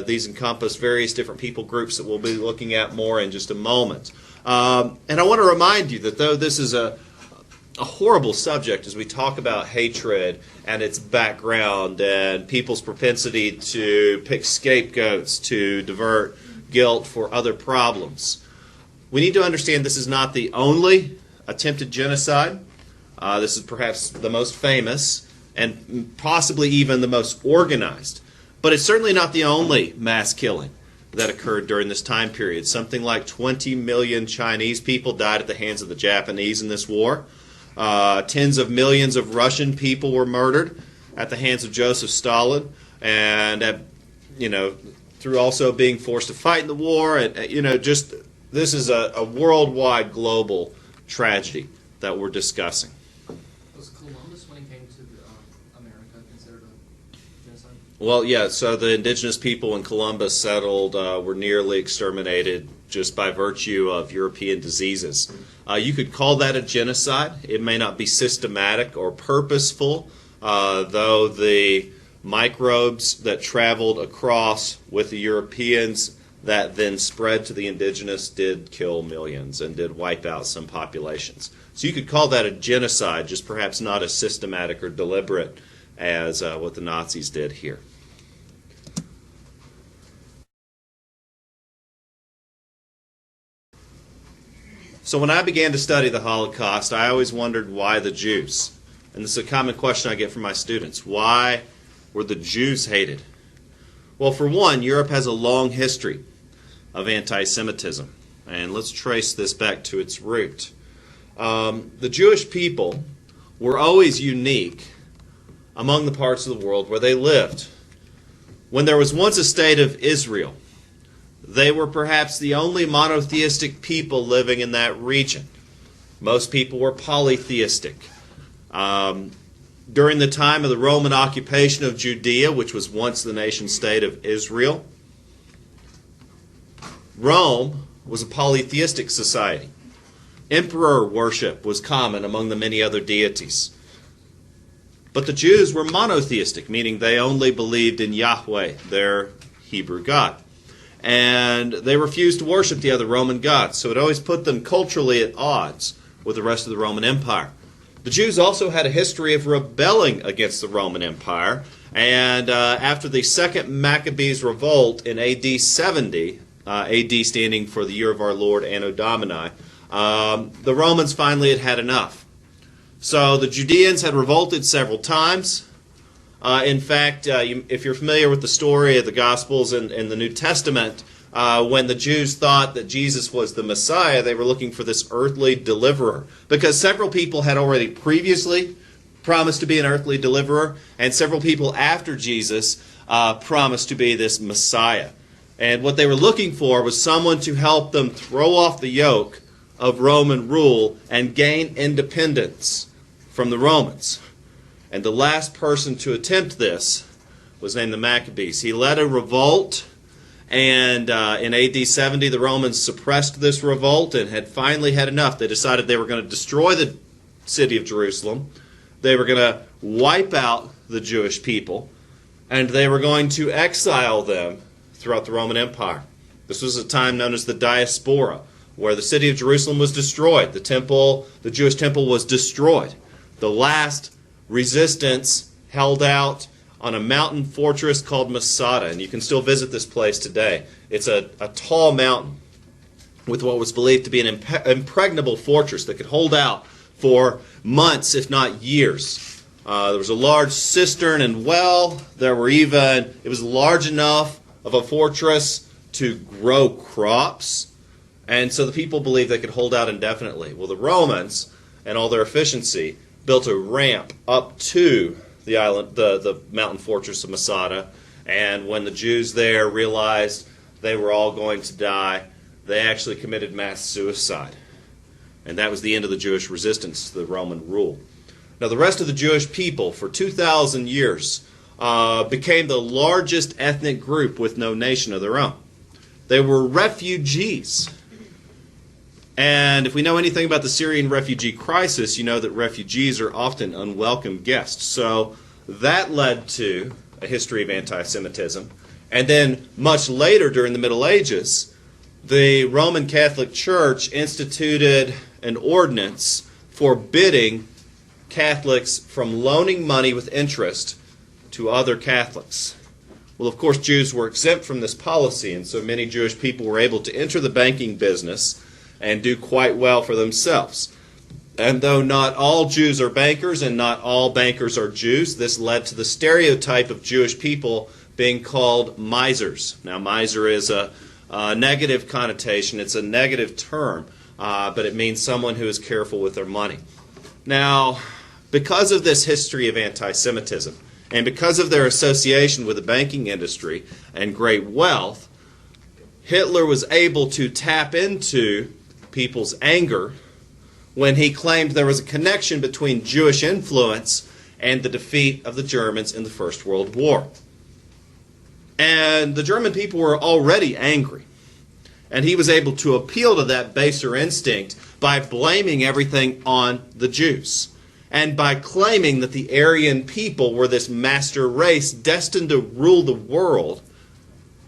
These encompass various different people groups that we'll be looking at more in just a moment. And I want to remind you that though this is a horrible subject as we talk about hatred and its background and people's propensity to pick scapegoats to divert guilt for other problems, we need to understand this is not the only attempted genocide. This is perhaps the most famous and possibly even the most organized. But it's certainly not the only mass killing that occurred during this time period. Something like 20 million Chinese people died at the hands of the Japanese in this war. Tens of millions of Russian people were murdered at the hands of Joseph Stalin, and through also being forced to fight in the war. And just this is a worldwide, global tragedy that we're discussing. Was Columbus, when he came to America, considered a genocide? Well, yeah, so the indigenous people when Columbus settled were nearly exterminated just by virtue of European diseases. You could call that a genocide. It may not be systematic or purposeful, though the microbes that traveled across with the Europeans that then spread to the indigenous did kill millions and did wipe out some populations. So you could call that a genocide, just perhaps not as systematic or deliberate as what the Nazis did here. So when I began to study the Holocaust, I always wondered why the Jews. And this is a common question I get from my students. Why were the Jews hated? Well, for one, Europe has a long history of anti-Semitism. And let's trace this back to its root. The Jewish people were always unique among the parts of the world where they lived. When there was once a state of Israel, they were perhaps the only monotheistic people living in that region. Most people were polytheistic. During the time of the Roman occupation of Judea, which was once the nation-state of Israel, Rome was a polytheistic society. Emperor worship was common among the many other deities. But the Jews were monotheistic, meaning they only believed in Yahweh, their Hebrew God. And they refused to worship the other Roman gods, so it always put them culturally at odds with the rest of the Roman Empire. The Jews also had a history of rebelling against the Roman Empire, and after the Second Maccabees Revolt in AD 70, AD standing for the year of our Lord, Anno Domini, the Romans finally had had enough. So the Judeans had revolted several times. In fact, if you're familiar with the story of the Gospels and the New Testament, when the Jews thought that Jesus was the Messiah, they were looking for this earthly deliverer. Because several people had already previously promised to be an earthly deliverer, and several people after Jesus promised to be this Messiah. And what they were looking for was someone to help them throw off the yoke of Roman rule and gain independence from the Romans. And the last person to attempt this was named the Maccabees. He led a revolt, and in AD 70 the Romans suppressed this revolt and had finally had enough. They decided they were going to destroy the city of Jerusalem. They were going to wipe out the Jewish people, and they were going to exile them throughout the Roman Empire. This was a time known as the Diaspora, where the city of Jerusalem was destroyed. The Jewish temple was destroyed. The last resistance held out on a mountain fortress called Masada, and you can still visit this place today. It's a tall mountain with what was believed to be an impregnable fortress that could hold out for months, if not years. There was a large cistern and well. It was large enough of a fortress to grow crops, and so the people believed they could hold out indefinitely. Well, the Romans, and all their efficiency, built a ramp up to the island, the mountain fortress of Masada, And when the Jews there realized they were all going to die, they actually committed mass suicide. And that was the end of the Jewish resistance to the Roman rule. Now, the rest of the Jewish people, for 2,000 years, became the largest ethnic group with no nation of their own. They were refugees. And if we know anything about the Syrian refugee crisis, you know that refugees are often unwelcome guests. So that led to a history of anti-Semitism. And then much later, during the Middle Ages, the Roman Catholic Church instituted an ordinance forbidding Catholics from loaning money with interest to other Catholics. Well, of course, Jews were exempt from this policy, and so many Jewish people were able to enter the banking business and do quite well for themselves. And though not all Jews are bankers and not all bankers are Jews, this led to the stereotype of Jewish people being called misers. Now, miser is a negative connotation. It's a negative term, but it means someone who is careful with their money. Now, because of this history of anti-Semitism, and because of their association with the banking industry and great wealth, Hitler was able to tap into people's anger when he claimed there was a connection between Jewish influence and the defeat of the Germans in the First World War. And the German people were already angry. And he was able to appeal to that baser instinct by blaming everything on the Jews. And by claiming that the Aryan people were this master race destined to rule the world,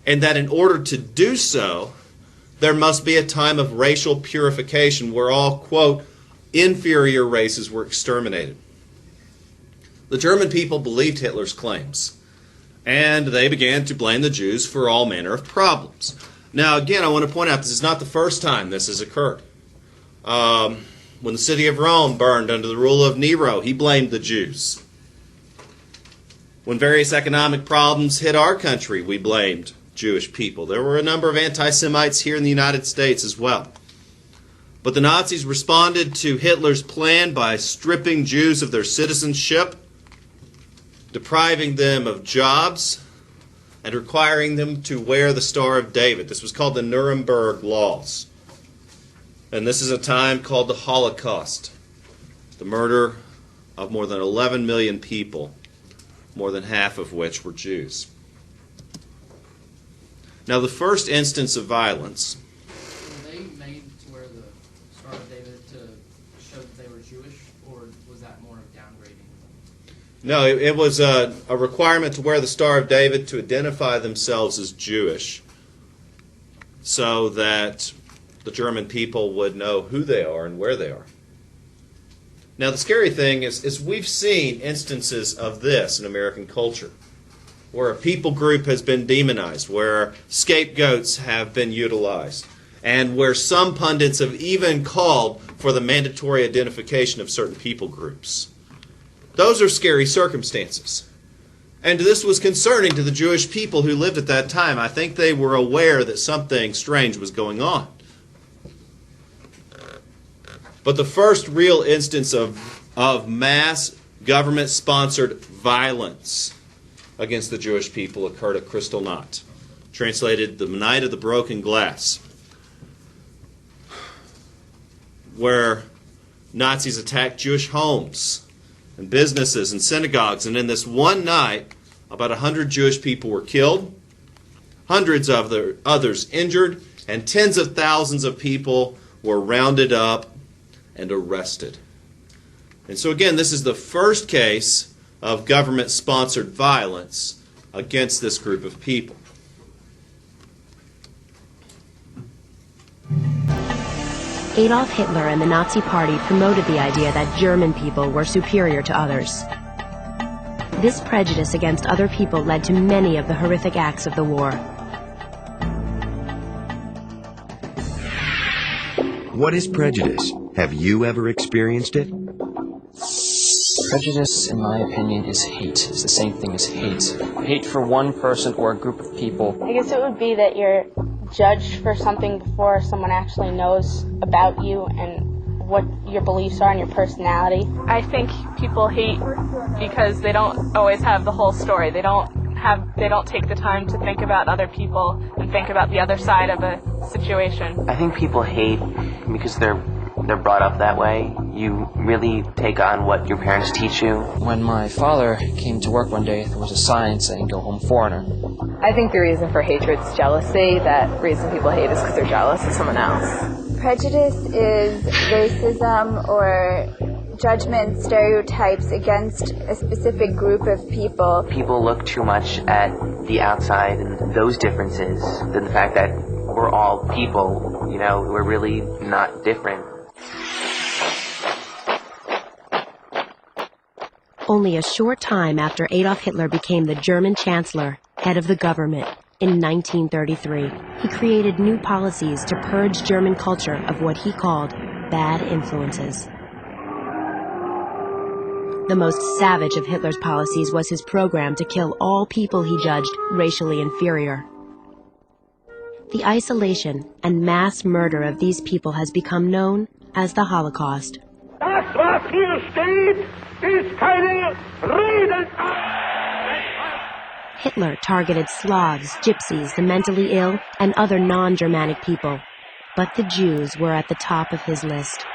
and that in order to do so, there must be a time of racial purification where all, quote, inferior races were exterminated. The German people believed Hitler's claims, and they began to blame the Jews for all manner of problems. Now, again, I want to point out this is not the first time this has occurred. When the city of Rome burned under the rule of Nero, he blamed the Jews. When various economic problems hit our country, we blamed Jewish people. There were a number of anti-Semites here in the United States as well. But the Nazis responded to Hitler's plan by stripping Jews of their citizenship, depriving them of jobs, and requiring them to wear the Star of David. This was called the Nuremberg Laws. And this is a time called the Holocaust, the murder of more than 11 million people, more than half of which were Jews. Now, the first instance of violence... Were they made to wear the Star of David to show that they were Jewish, or was that more of downgrading? No, it was a requirement to wear the Star of David to identify themselves as Jewish, so that the German people would know who they are and where they are. Now, the scary thing is we've seen instances of this in American culture, where a people group has been demonized, where scapegoats have been utilized, and where some pundits have even called for the mandatory identification of certain people groups. Those are scary circumstances. And this was concerning to the Jewish people who lived at that time. I think they were aware that something strange was going on. But the first real instance of mass government-sponsored violence against the Jewish people occurred at Kristallnacht, translated the Night of the Broken Glass, where Nazis attacked Jewish homes and businesses and synagogues. And in this one night, about 100 Jewish people were killed, hundreds of others injured, and tens of thousands of people were rounded up and arrested. And so again, this is the first case of government-sponsored violence against this group of people. Adolf Hitler and the Nazi Party promoted the idea that German people were superior to others. This prejudice against other people led to many of the horrific acts of the war. What is prejudice? Have you ever experienced it? Prejudice, in my opinion, is hate. It's the same thing as hate. Hate for one person or a group of people. I guess it would be that you're judged for something before someone actually knows about you and what your beliefs are and your personality. I think people hate because they don't always have the whole story. They don't don't take the time to think about other people and think about the other side of a situation. I think people hate because they're brought up that way. You really take on what your parents teach you. When my father came to work one day, there was a sign saying, "Go home, foreigner." I think the reason for hatred is jealousy. That reason people hate is because they're jealous of someone else. Prejudice is racism or judgment, stereotypes against a specific group of people. People look too much at the outside and those differences than the fact that we're all people, you know, we're really not different. Only a short time after Adolf Hitler became the German Chancellor, head of the government, in 1933, he created new policies to purge German culture of what he called bad influences. The most savage of Hitler's policies was his program to kill all people he judged racially inferior. The isolation and mass murder of these people has become known as the Holocaust. Das, was hier steht, ist keine Rede. Hitler targeted Slavs, Gypsies, the mentally ill, and other non-Germanic people. But the Jews were at the top of his list.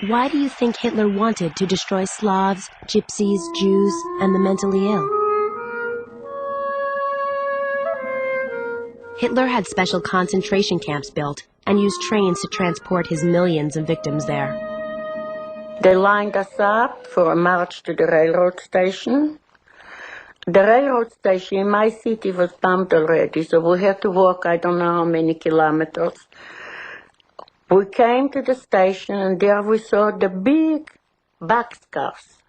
Why do you think Hitler wanted to destroy Slavs, Gypsies, Jews, and the mentally ill? Hitler had special concentration camps built and used trains to transport his millions of victims there. They lined us up for a march to the railroad station. The railroad station in my city was bombed already, so we had to walk I don't know how many kilometers. We came to the station, and there we saw the big boxcars.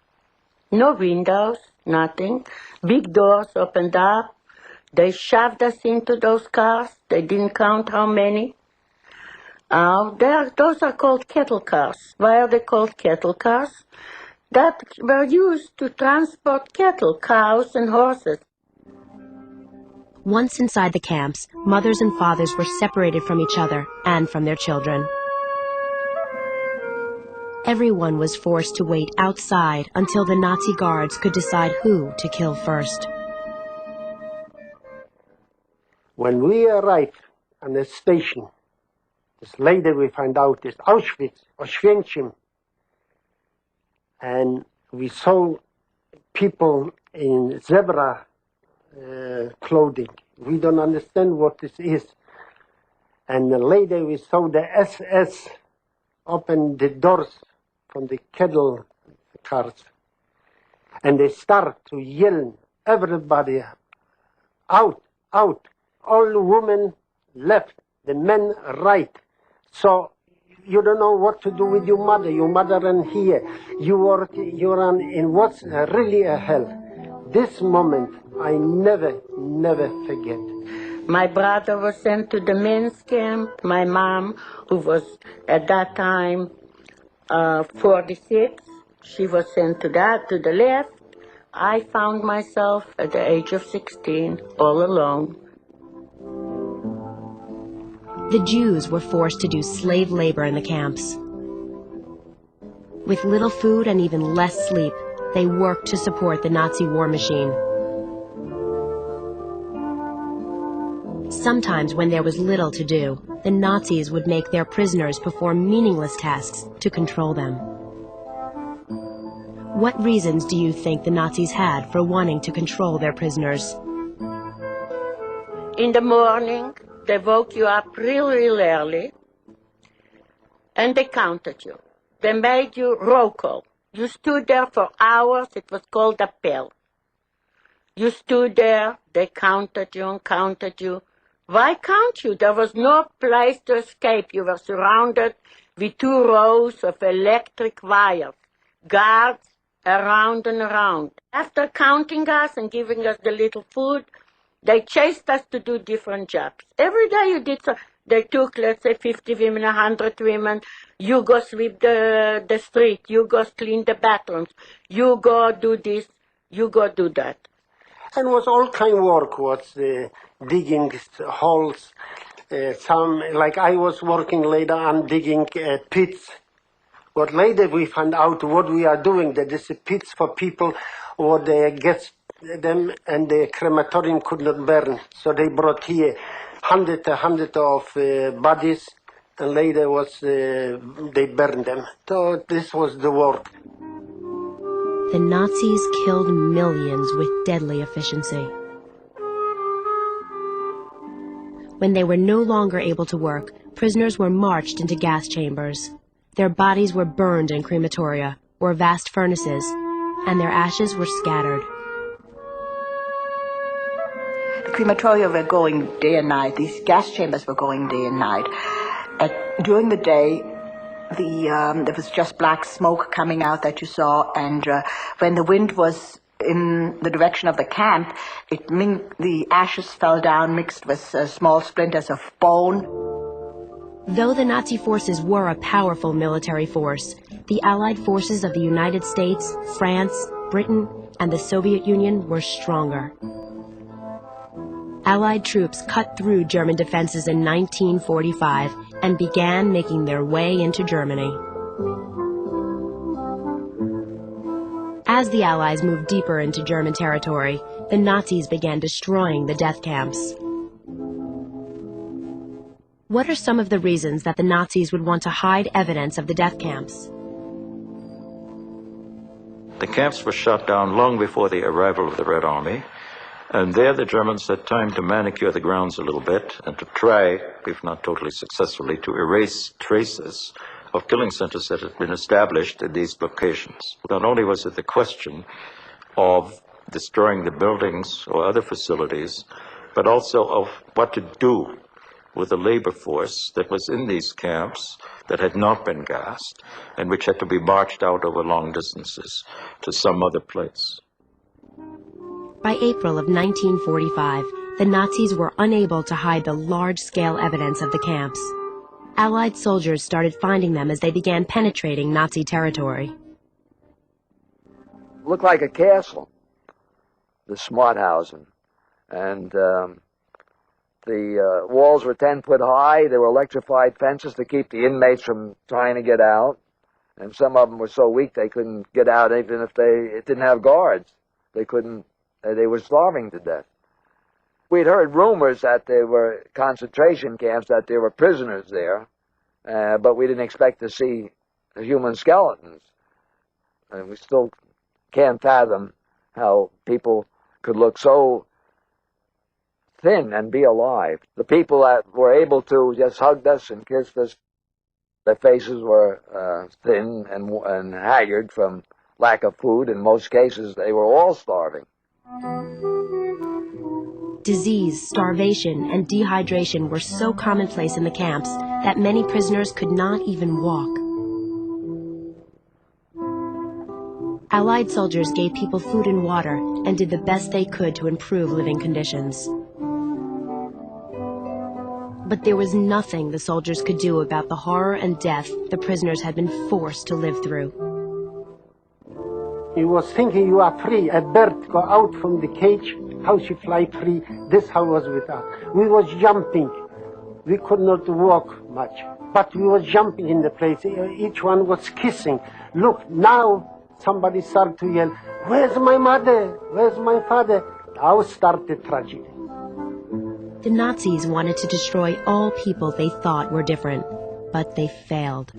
No windows, nothing. Big doors opened up. They shoved us into those cars. They didn't count how many. Those are called cattle cars. Why are they called cattle cars? That were used to transport cattle, cows, and horses. Once inside the camps, mothers and fathers were separated from each other and from their children. Everyone was forced to wait outside until the Nazi guards could decide who to kill first. When we arrived on the station, this lady we find out is Auschwitz, Oświęcim, and we saw people in zebra clothing. We don't understand what this is. And the lady, we saw the SS open the doors from the cattle cars, and they start to yell, everybody, out, out. All the women left, the men right. So you don't know what to do with your mother ran here. You're in what's really a hell. This moment, I never forget. My brother was sent to the men's camp. My mom, who was at that time 46, she was sent to the left. I found myself at the age of 16, all alone. The Jews were forced to do slave labor in the camps. With little food and even less sleep, they worked to support the Nazi war machine. Sometimes when there was little to do, the Nazis would make their prisoners perform meaningless tasks to control them. What reasons do you think the Nazis had for wanting to control their prisoners? In the morning, they woke you up really early, and they counted you. They made you roll call. You stood there for hours. It was called a bell. You stood there. They counted you and counted you. Why count you? There was no place to escape. You were surrounded with 2 rows of electric wires, guards around and around. After counting us and giving us the little food, they chased us to do different jobs. Every day you did so. They took, let's say, 50 women, 100 women. You go sweep the street. You go clean the bathrooms. You go do this. You go do that. And was all kind of work, was digging holes. Some, like I was working later on digging pits. But later we found out what we are doing, that this is pits for people, or they get them, and the crematorium could not burn. So they brought here hundred of bodies, and later they burned them. So this was the work. The Nazis killed millions with deadly efficiency. When they were no longer able to work, prisoners were marched into gas chambers. Their bodies were burned in crematoria, or vast furnaces, and their ashes were scattered. The crematoria were going day and night. These gas chambers were going day and night. During the day, there was just black smoke coming out that you saw, and when the wind was in the direction of the camp, the ashes fell down mixed with small splinters of bone. Though the Nazi forces were a powerful military force, the Allied forces of the United States, France, Britain, and the Soviet Union were stronger. Allied troops cut through German defenses in 1945 and began making their way into Germany. As the Allies moved deeper into German territory, the Nazis began destroying the death camps. What are some of the reasons that the Nazis would want to hide evidence of the death camps? The camps were shut down long before the arrival of the Red Army, and there the Germans had time to manicure the grounds a little bit and to try, if not totally successfully, to erase traces of killing centers that had been established in these locations. Not only was it the question of destroying the buildings or other facilities, but also of what to do with the labor force that was in these camps that had not been gassed and which had to be marched out over long distances to some other place. By April of 1945, the Nazis were unable to hide the large-scale evidence of the camps. Allied soldiers started finding them as they began penetrating Nazi territory. Looked like a castle, the Smarthausen. And the walls were 10 foot high. There were electrified fences to keep the inmates from trying to get out. And some of them were so weak they couldn't get out even if it didn't have guards. They were starving to death. We'd heard rumors that there were concentration camps, that there were prisoners there, but we didn't expect to see human skeletons. And we still can't fathom how people could look so thin and be alive. The people that were able to just hugged us and kissed us, their faces were thin and haggard from lack of food. In most cases, they were all starving. Disease, starvation, and dehydration were so commonplace in the camps that many prisoners could not even walk. Allied soldiers gave people food and water and did the best they could to improve living conditions. But there was nothing the soldiers could do about the horror and death the prisoners had been forced to live through. He was thinking, you are free. A bird go out from the cage, how she fly free. This how was with us. We was jumping. We could not walk much, but we was jumping in the place. Each one was kissing. Look, now somebody started to yell, where's my mother? Where's my father? Now started tragedy. The Nazis wanted to destroy all people they thought were different, but they failed.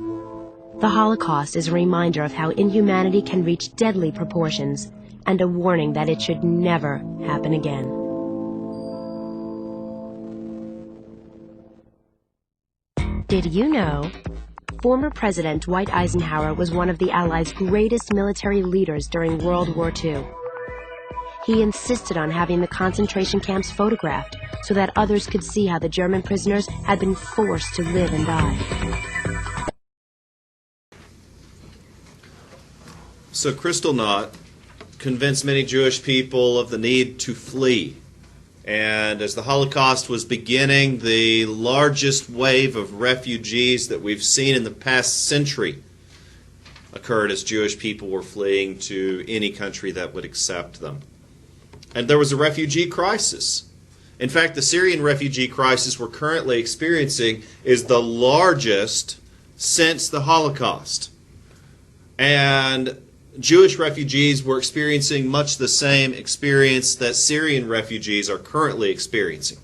The Holocaust is a reminder of how inhumanity can reach deadly proportions and a warning that it should never happen again. Did you know? Former President Dwight Eisenhower was one of the Allies' greatest military leaders during World War II. He insisted on having the concentration camps photographed so that others could see how the German prisoners had been forced to live and die. So Kristallnacht convinced many Jewish people of the need to flee. And as the Holocaust was beginning, the largest wave of refugees that we've seen in the past century occurred as Jewish people were fleeing to any country that would accept them. And there was a refugee crisis. In fact, the Syrian refugee crisis we're currently experiencing is the largest since the Holocaust. And Jewish refugees were experiencing much the same experience that Syrian refugees are currently experiencing.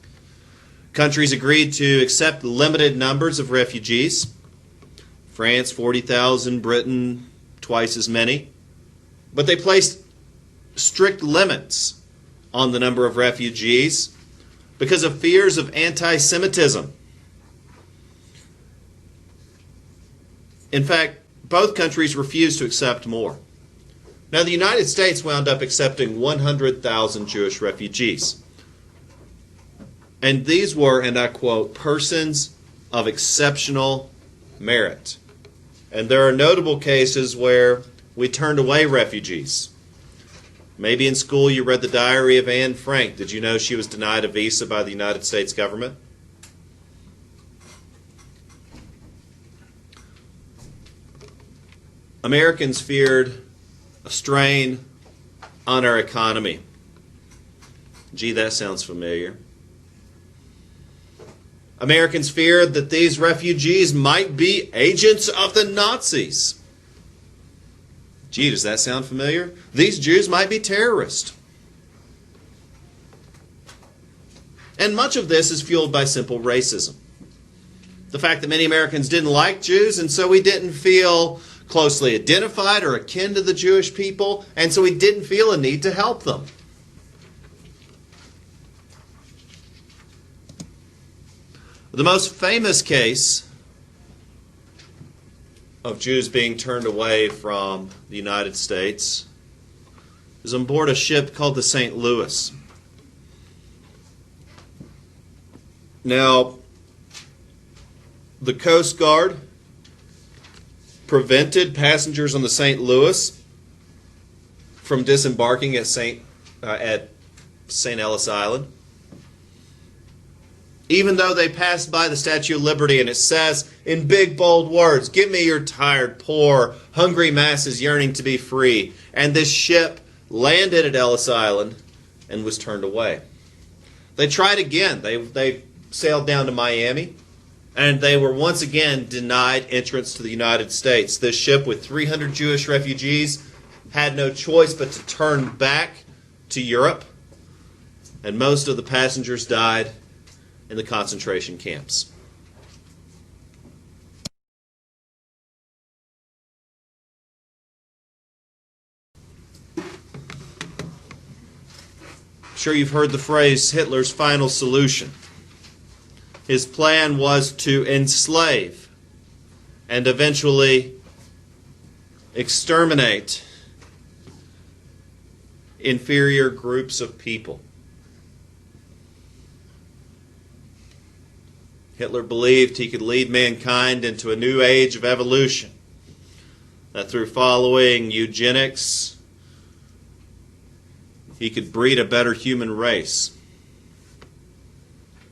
Countries agreed to accept limited numbers of refugees. France, 40,000, Britain, twice as many. But they placed strict limits on the number of refugees because of fears of anti-Semitism. In fact, both countries refused to accept more. Now, the United States wound up accepting 100,000 Jewish refugees. And these were, and I quote, persons of exceptional merit. And there are notable cases where we turned away refugees. Maybe in school you read the diary of Anne Frank. Did you know she was denied a visa by the United States government? Americans feared a strain on our economy. Gee, that sounds familiar. Americans feared that these refugees might be agents of the Nazis. Gee, does that sound familiar? These Jews might be terrorists. And much of this is fueled by simple racism. The fact that many Americans didn't like Jews, and so we didn't feel closely identified or akin to the Jewish people, and so we didn't feel a need to help them. The most famous case of Jews being turned away from the United States is on board a ship called the St. Louis. Now, the Coast Guard prevented passengers on the St. Louis from disembarking at St. Ellis Island, even though they passed by the Statue of Liberty, and it says in big bold words, "Give me your tired, poor, hungry masses yearning to be free." And this ship landed at Ellis Island and was turned away. They tried again. They sailed down to Miami, and they were once again denied entrance to the United States. This ship with 300 Jewish refugees had no choice but to turn back to Europe, and most of the passengers died in the concentration camps. I'm sure you've heard the phrase Hitler's final solution. His plan was to enslave and eventually exterminate inferior groups of people. Hitler believed he could lead mankind into a new age of evolution, that through following eugenics, he could breed a better human race.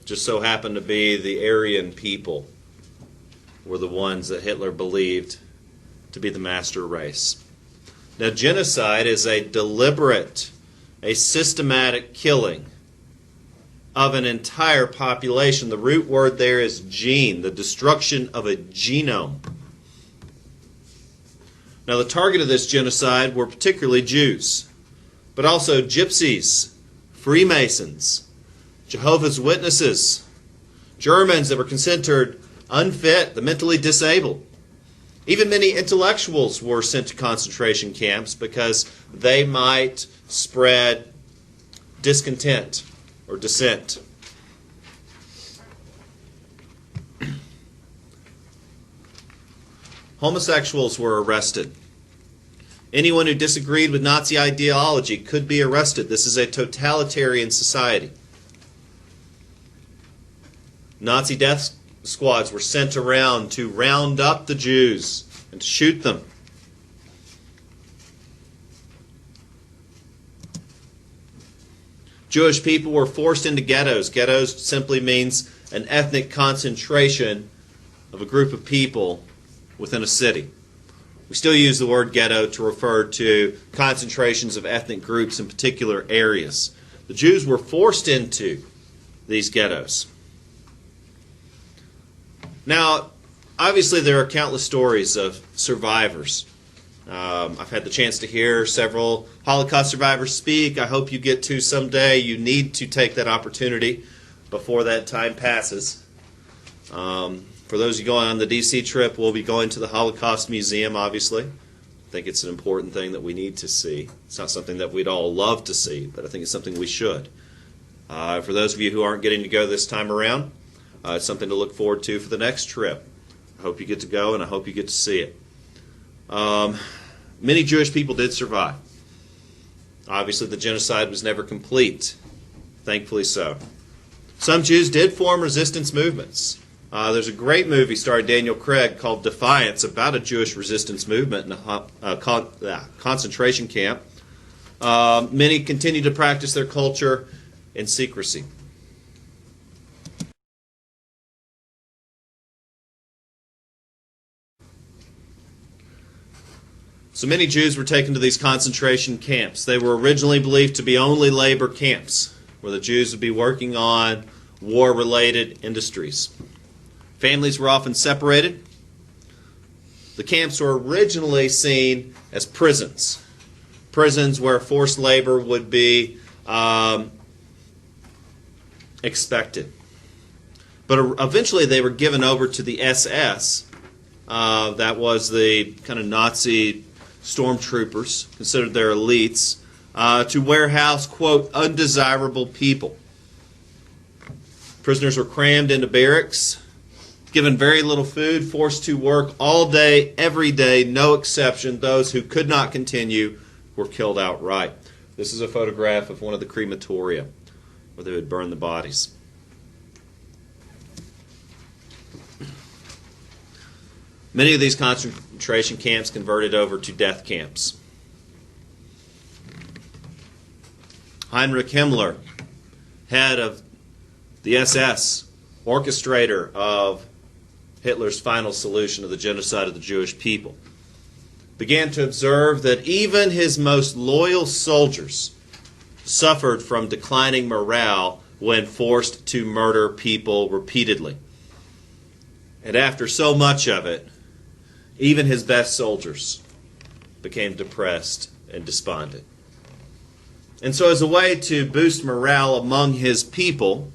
Just so happened to be the Aryan people were the ones that Hitler believed to be the master race. Now, genocide is a deliberate, a systematic killing of an entire population. The root word there is gene, the destruction of a genome. Now, the target of this genocide were particularly Jews, but also gypsies, Freemasons, Jehovah's Witnesses, Germans that were considered unfit, the mentally disabled. Even many intellectuals were sent to concentration camps because they might spread discontent or dissent. Homosexuals were arrested. Anyone who disagreed with Nazi ideology could be arrested. This is a totalitarian society. Nazi death squads were sent around to round up the Jews and to shoot them. Jewish people were forced into ghettos. Ghettos simply means an ethnic concentration of a group of people within a city. We still use the word ghetto to refer to concentrations of ethnic groups in particular areas. The Jews were forced into these ghettos. Now, obviously there are countless stories of survivors I've had the chance to hear several Holocaust survivors speak. I hope you get to someday. You need to take that opportunity before that time passes. For those of you going on the D.C. trip, we'll be going to the Holocaust Museum, obviously. I think it's an important thing that we need to see. It's not something that we'd all love to see, but I think it's something we should. For those of you who aren't getting to go this time around, it's something to look forward to for the next trip. I hope you get to go, and I hope you get to see it. Many Jewish people did survive. Obviously, the genocide was never complete. Thankfully so. Some Jews did form resistance movements. There's a great movie starring Daniel Craig called Defiance about a Jewish resistance movement in a concentration camp. Many continue to practice their culture in secrecy. So many Jews were taken to these concentration camps. They were originally believed to be only labor camps, where the Jews would be working on war-related industries. Families were often separated. The camps were originally seen as prisons. Prisons where forced labor would be expected. But eventually they were given over to the SS. That was the kind of Nazi stormtroopers, considered their elites, to warehouse, quote, undesirable people. Prisoners were crammed into barracks, given very little food, forced to work all day, every day, no exception. Those who could not continue were killed outright. This is a photograph of one of the crematoria where they would burn the bodies. Many of these concentration camps converted over to death camps. Heinrich Himmler, head of the SS, orchestrator of Hitler's final solution of the genocide of the Jewish people, began to observe that even his most loyal soldiers suffered from declining morale when forced to murder people repeatedly. And after so much of it, even his best soldiers became depressed and despondent. And so as a way to boost morale among his people,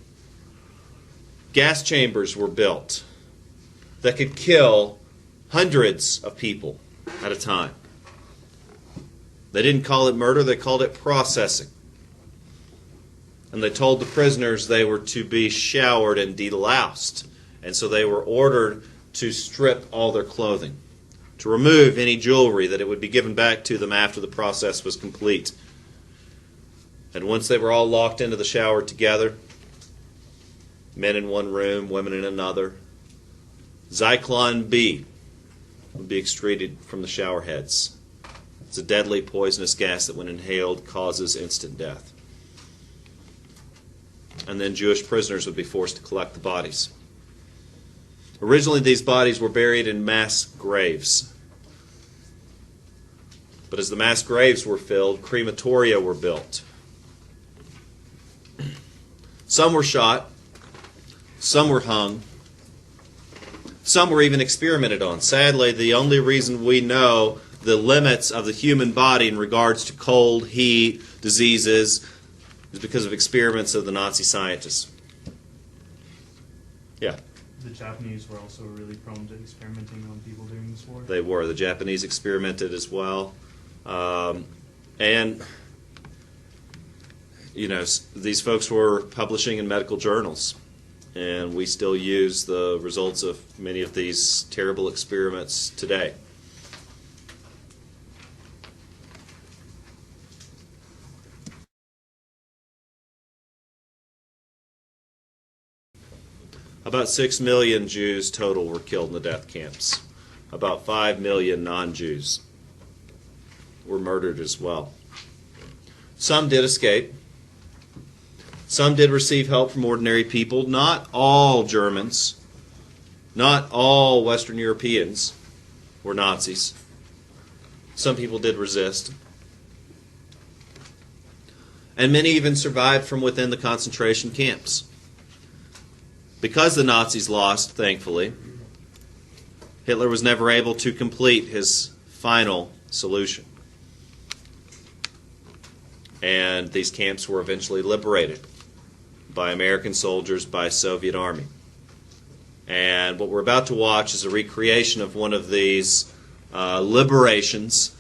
gas chambers were built that could kill hundreds of people at a time. They didn't call it murder, they called it processing. And they told the prisoners they were to be showered and deloused. And so they were ordered to strip all their clothing, to remove any jewelry, that it would be given back to them after the process was complete. And once they were all locked into the shower together, men in one room, women in another, Zyklon B would be excreted from the shower heads. It's a deadly poisonous gas that when inhaled causes instant death. And then Jewish prisoners would be forced to collect the bodies. Originally, these bodies were buried in mass graves. But as the mass graves were filled, crematoria were built. Some were shot, some were hung, some were even experimented on. Sadly, the only reason we know the limits of the human body in regards to cold, heat, diseases is because of experiments of the Nazi scientists. Yeah. The Japanese were also really prone to experimenting on people during this war. They were. The Japanese experimented as well. And, you know, these folks were publishing in medical journals. And we still use the results of many of these terrible experiments today. About 6 million Jews total were killed in the death camps. About 5 million non-Jews were murdered as well. Some did escape. Some did receive help from ordinary people. Not all Germans, not all Western Europeans were Nazis. Some people did resist. And many even survived from within the concentration camps. Because the Nazis lost, thankfully, Hitler was never able to complete his final solution. And these camps were eventually liberated by American soldiers, by Soviet Army. And what we're about to watch is a recreation of one of these liberations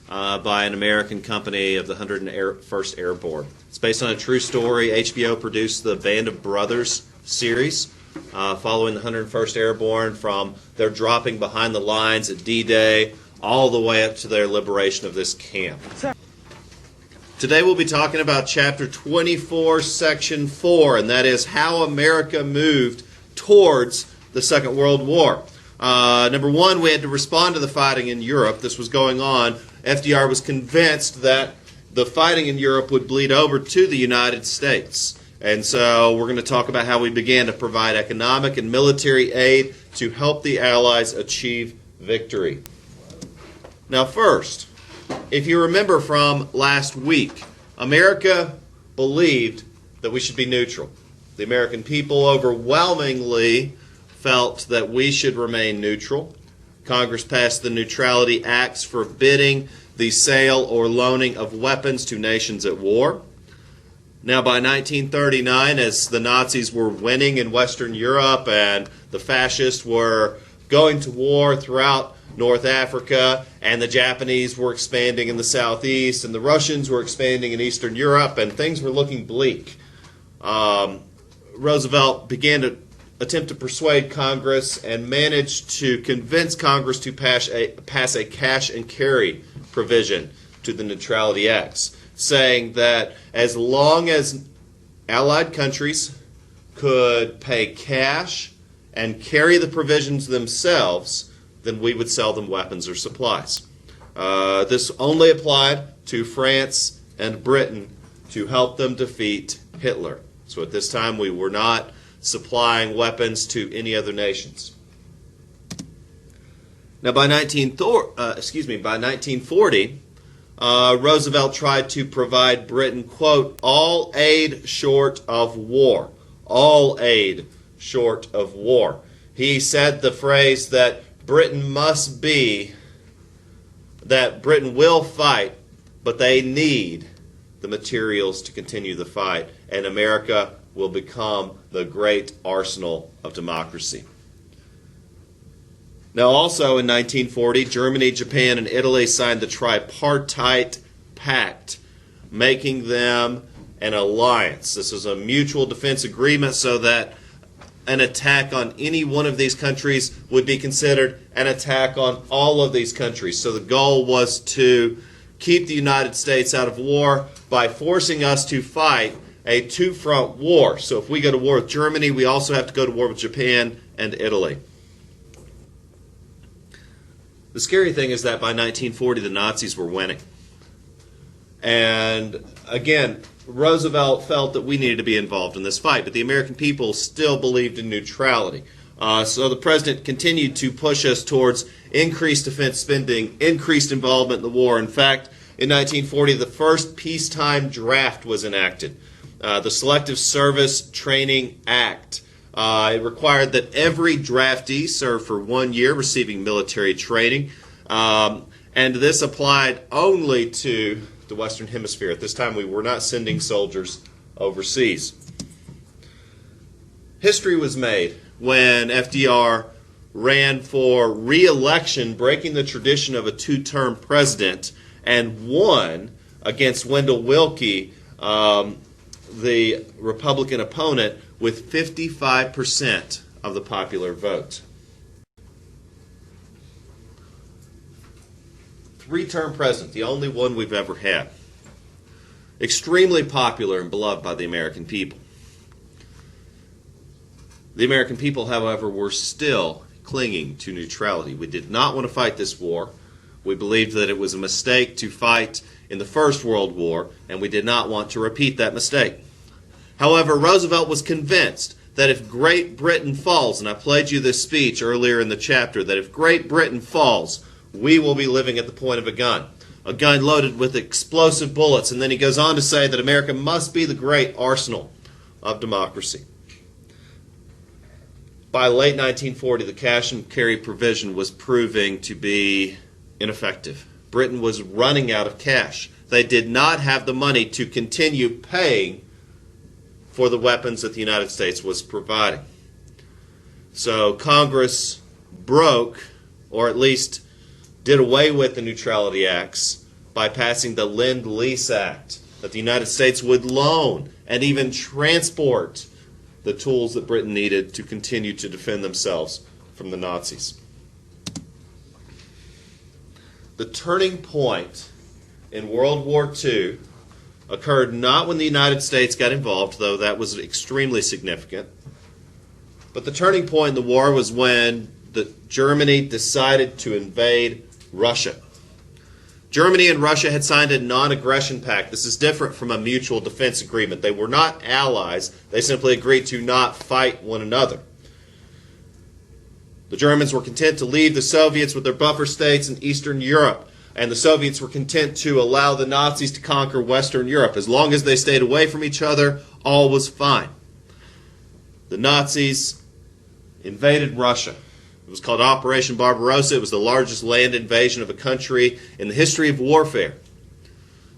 by an American company of the 101st Airborne. It's based on a true story. HBO produced the Band of Brothers series following the 101st Airborne from their dropping behind the lines at D-Day all the way up to their liberation of this camp. Today we'll be talking about Chapter 24, Section 4, and that is how America moved towards the Second World War. Number one, we had to respond to the fighting in Europe. This was going on. FDR was convinced that the fighting in Europe would bleed over to the United States. And so we're going to talk about how we began to provide economic and military aid to help the Allies achieve victory. Now first, if you remember from last week, America believed that we should be neutral. The American people overwhelmingly felt that we should remain neutral. Congress passed the Neutrality Acts forbidding the sale or loaning of weapons to nations at war. Now, by 1939, as the Nazis were winning in Western Europe and the fascists were going to war throughout North Africa, and the Japanese were expanding in the southeast, and the Russians were expanding in Eastern Europe, and things were looking bleak, Roosevelt began to attempt to persuade Congress and managed to convince Congress to pass a cash and carry provision to the Neutrality Acts, saying that as long as Allied countries could pay cash and carry the provisions themselves, then we would sell them weapons or supplies. This only applied to France and Britain to help them defeat Hitler. So at this time we were not supplying weapons to any other nations. Now by 1940, Roosevelt tried to provide Britain, quote, all aid short of war. All aid short of war. He said the phrase that Britain will fight, but they need the materials to continue the fight, and America will become the great arsenal of democracy. Now also in 1940, Germany, Japan, and Italy signed the Tripartite Pact, making them an alliance. This is a mutual defense agreement so that an attack on any one of these countries would be considered an attack on all of these countries. So the goal was to keep the United States out of war by forcing us to fight a two-front war. So if we go to war with Germany, we also have to go to war with Japan and Italy. The scary thing is that by 1940, the Nazis were winning. And again, Roosevelt felt that we needed to be involved in this fight, but the American people still believed in neutrality. So the president continued to push us towards increased defense spending, increased involvement in the war. In fact, in 1940, the first peacetime draft was enacted. The Selective Service Training Act. It required that every draftee serve for 1 year receiving military training. And this applied only to the Western Hemisphere. At this time, we were not sending soldiers overseas. History was made when FDR ran for re-election, breaking the tradition of a two-term president, and won against Wendell Willkie, the Republican opponent, with 55% of the popular vote. Three-term president, the only one we've ever had. Extremely popular and beloved by the American people. The American people, however, were still clinging to neutrality. We did not want to fight this war. We believed that it was a mistake to fight in the First World War, and we did not want to repeat that mistake. However, Roosevelt was convinced that if Great Britain falls, and I played you this speech earlier in the chapter, that if Great Britain falls, we will be living at the point of a gun loaded with explosive bullets. And then he goes on to say that America must be the great arsenal of democracy. By late 1940, the cash and carry provision was proving to be ineffective. Britain was running out of cash. They did not have the money to continue paying for the weapons that the United States was providing. So Congress broke, or at least did away with, the Neutrality Acts by passing the Lend-Lease Act, that the United States would loan and even transport the tools that Britain needed to continue to defend themselves from the Nazis. The turning point in World War II occurred not when the United States got involved, though that was extremely significant, but the turning point in the war was when Germany decided to invade Russia. Germany and Russia had signed a non-aggression pact. This is different from a mutual defense agreement. They were not allies. They simply agreed to not fight one another. The Germans were content to leave the Soviets with their buffer states in Eastern Europe, and the Soviets were content to allow the Nazis to conquer Western Europe. As long as they stayed away from each other, all was fine. The Nazis invaded Russia. It was called Operation Barbarossa. It was the largest land invasion of a country in the history of warfare.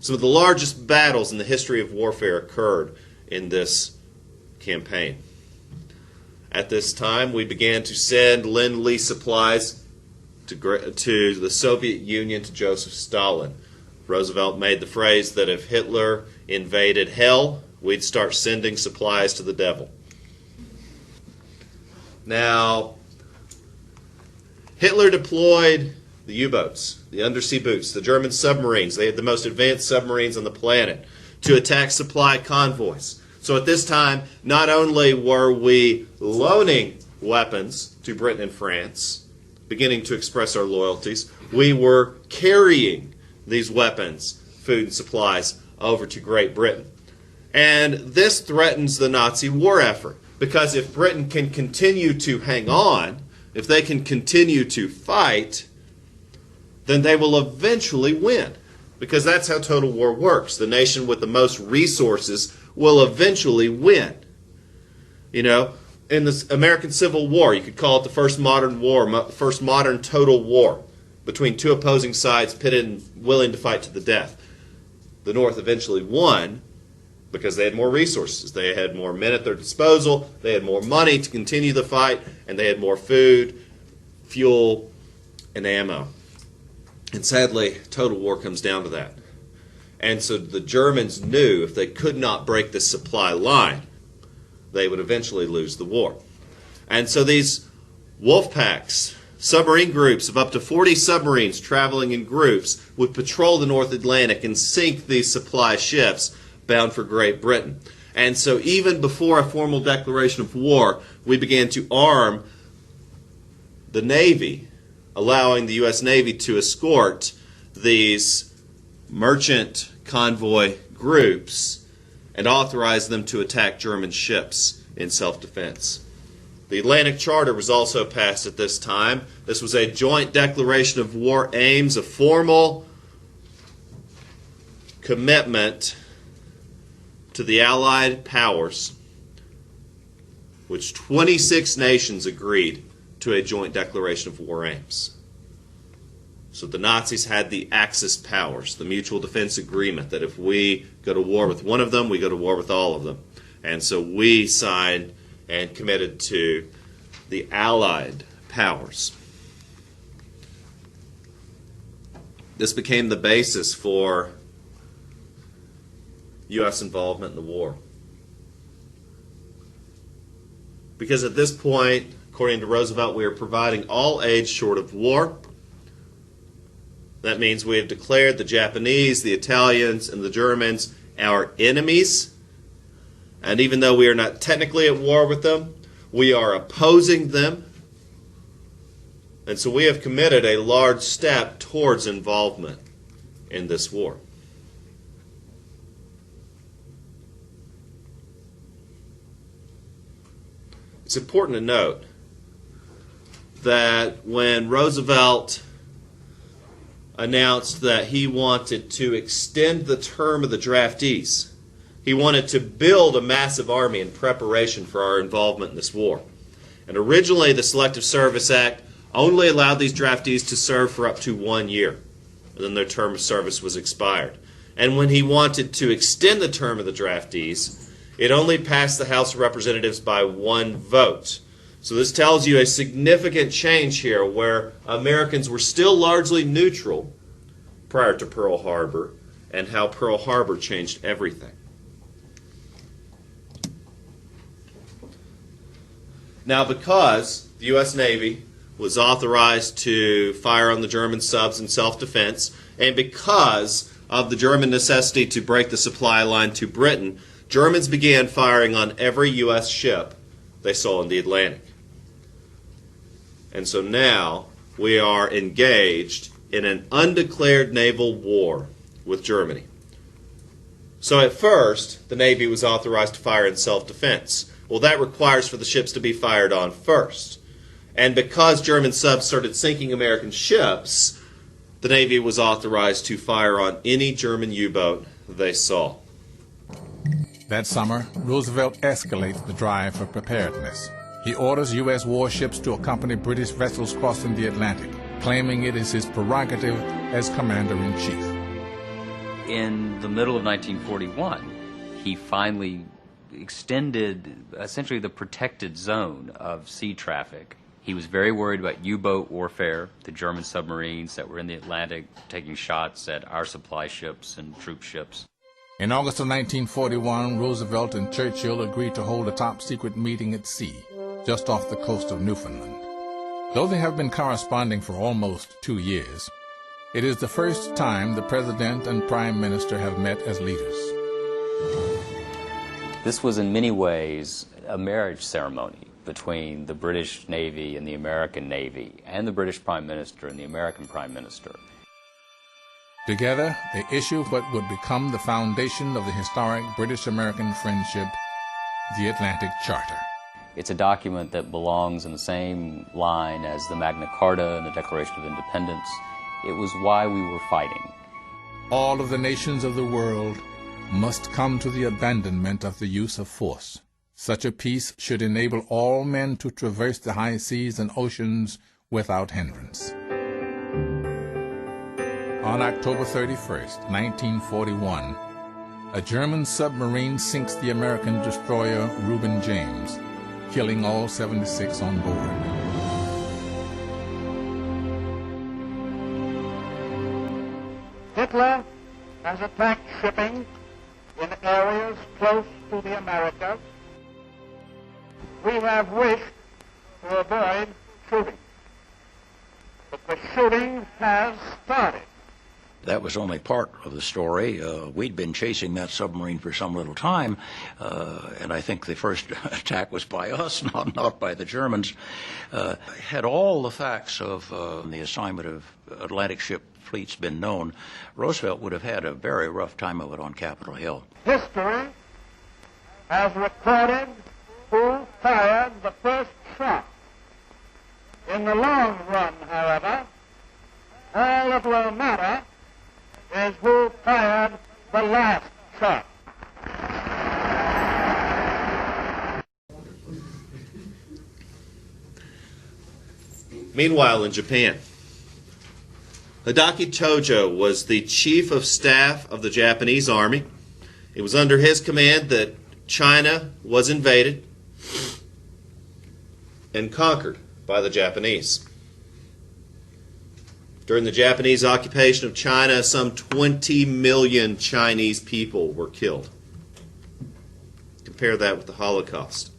Some of the largest battles in the history of warfare occurred in this campaign. At this time, we began to send Lend-Lease supplies to the Soviet Union, to Joseph Stalin. Roosevelt made the phrase that if Hitler invaded hell, we'd start sending supplies to the devil. Now, Hitler deployed the U-boats, the undersea boots, the German submarines. They had the most advanced submarines on the planet to attack supply convoys. So at this time, not only were we loaning weapons to Britain and France, beginning to express our loyalties, we were carrying these weapons, food and supplies, over to Great Britain. And this threatens the Nazi war effort, because if Britain can continue to hang on, if they can continue to fight, then they will eventually win. Because that's how total war works. The nation with the most resources will eventually win. You know, in the American Civil War, you could call it the first modern war, first modern total war between two opposing sides pitted and willing to fight to the death. The North eventually won because they had more resources. They had more men at their disposal, they had more money to continue the fight, and they had more food, fuel, and ammo. And sadly, total war comes down to that. And so the Germans knew if they could not break this supply line, they would eventually lose the war. And so these wolf packs, submarine groups of up to 40 submarines traveling in groups, would patrol the North Atlantic and sink these supply ships bound for Great Britain. And so even before a formal declaration of war, we began to arm the Navy, allowing the U.S. Navy to escort these merchant convoy groups and authorize them to attack German ships in self-defense. The Atlantic Charter was also passed at this time. This was a joint declaration of war aims, a formal commitment to the Allied powers, which 26 nations agreed to a joint declaration of war aims. So the Nazis had the Axis powers, the mutual defense agreement, that if we go to war with one of them, we go to war with all of them. And so we signed and committed to the Allied powers. This became the basis for U.S. involvement in the war. Because at this point, according to Roosevelt, we are providing all aid short of war. That means we have declared the Japanese, the Italians, and the Germans our enemies. And even though we are not technically at war with them, we are opposing them. And so we have committed a large step towards involvement in this war. It's important to note that when Roosevelt announced that he wanted to extend the term of the draftees, he wanted to build a massive army in preparation for our involvement in this war. And originally, the Selective Service Act only allowed these draftees to serve for up to 1 year. and then their term of service was expired. And when he wanted to extend the term of the draftees, it only passed the House of Representatives by 1 vote. So this tells you a significant change here where Americans were still largely neutral prior to Pearl Harbor, and how Pearl Harbor changed everything. Now, because the U.S. Navy was authorized to fire on the German subs in self-defense, and because of the German necessity to break the supply line to Britain, Germans began firing on every U.S. ship they saw in the Atlantic. And so now we are engaged in an undeclared naval war with Germany. So at first, the Navy was authorized to fire in self-defense. Well, that requires for the ships to be fired on first. And because German subs started sinking American ships, the Navy was authorized to fire on any German U-boat they saw. That summer, Roosevelt escalates the drive for preparedness. He orders U.S. warships to accompany British vessels crossing the Atlantic, claiming it is his prerogative as Commander-in-Chief. In the middle of 1941, he finally extended essentially the protected zone of sea traffic. He was very worried about U-boat warfare, the German submarines that were in the Atlantic taking shots at our supply ships and troop ships. In August of 1941, Roosevelt and Churchill agreed to hold a top-secret meeting at sea, just off the coast of Newfoundland. Though they have been corresponding for almost 2 years, it is the first time the President and Prime Minister have met as leaders. This was in many ways a marriage ceremony between the British Navy and the American Navy, and the British Prime Minister and the American Prime Minister. Together, they issue what would become the foundation of the historic British-American friendship, the Atlantic Charter. It's a document that belongs in the same line as the Magna Carta and the Declaration of Independence. It was why we were fighting. All of the nations of the world must come to the abandonment of the use of force. Such a peace should enable all men to traverse the high seas and oceans without hindrance. On October 31st, 1941, a German submarine sinks the American destroyer Reuben James, killing all 76 on board. Hitler has attacked shipping in areas close to the Americas. We have wished to avoid shooting, but the shooting has started. That was only part of the story. We'd been chasing that submarine for some little time, and I think the first attack was by us, not by the Germans. Had all the facts of the assignment of Atlantic ship fleets been known, Roosevelt would have had a very rough time of it on Capitol Hill. History has recorded who fired the first shot. In the long run, however, all that will matter is who fired the last shot. Meanwhile, in Japan, Hideki Tojo was the chief of staff of the Japanese army. It was under his command that China was invaded and conquered by the Japanese. During the Japanese occupation of China, some 20 million Chinese people were killed. Compare that with the Holocaust.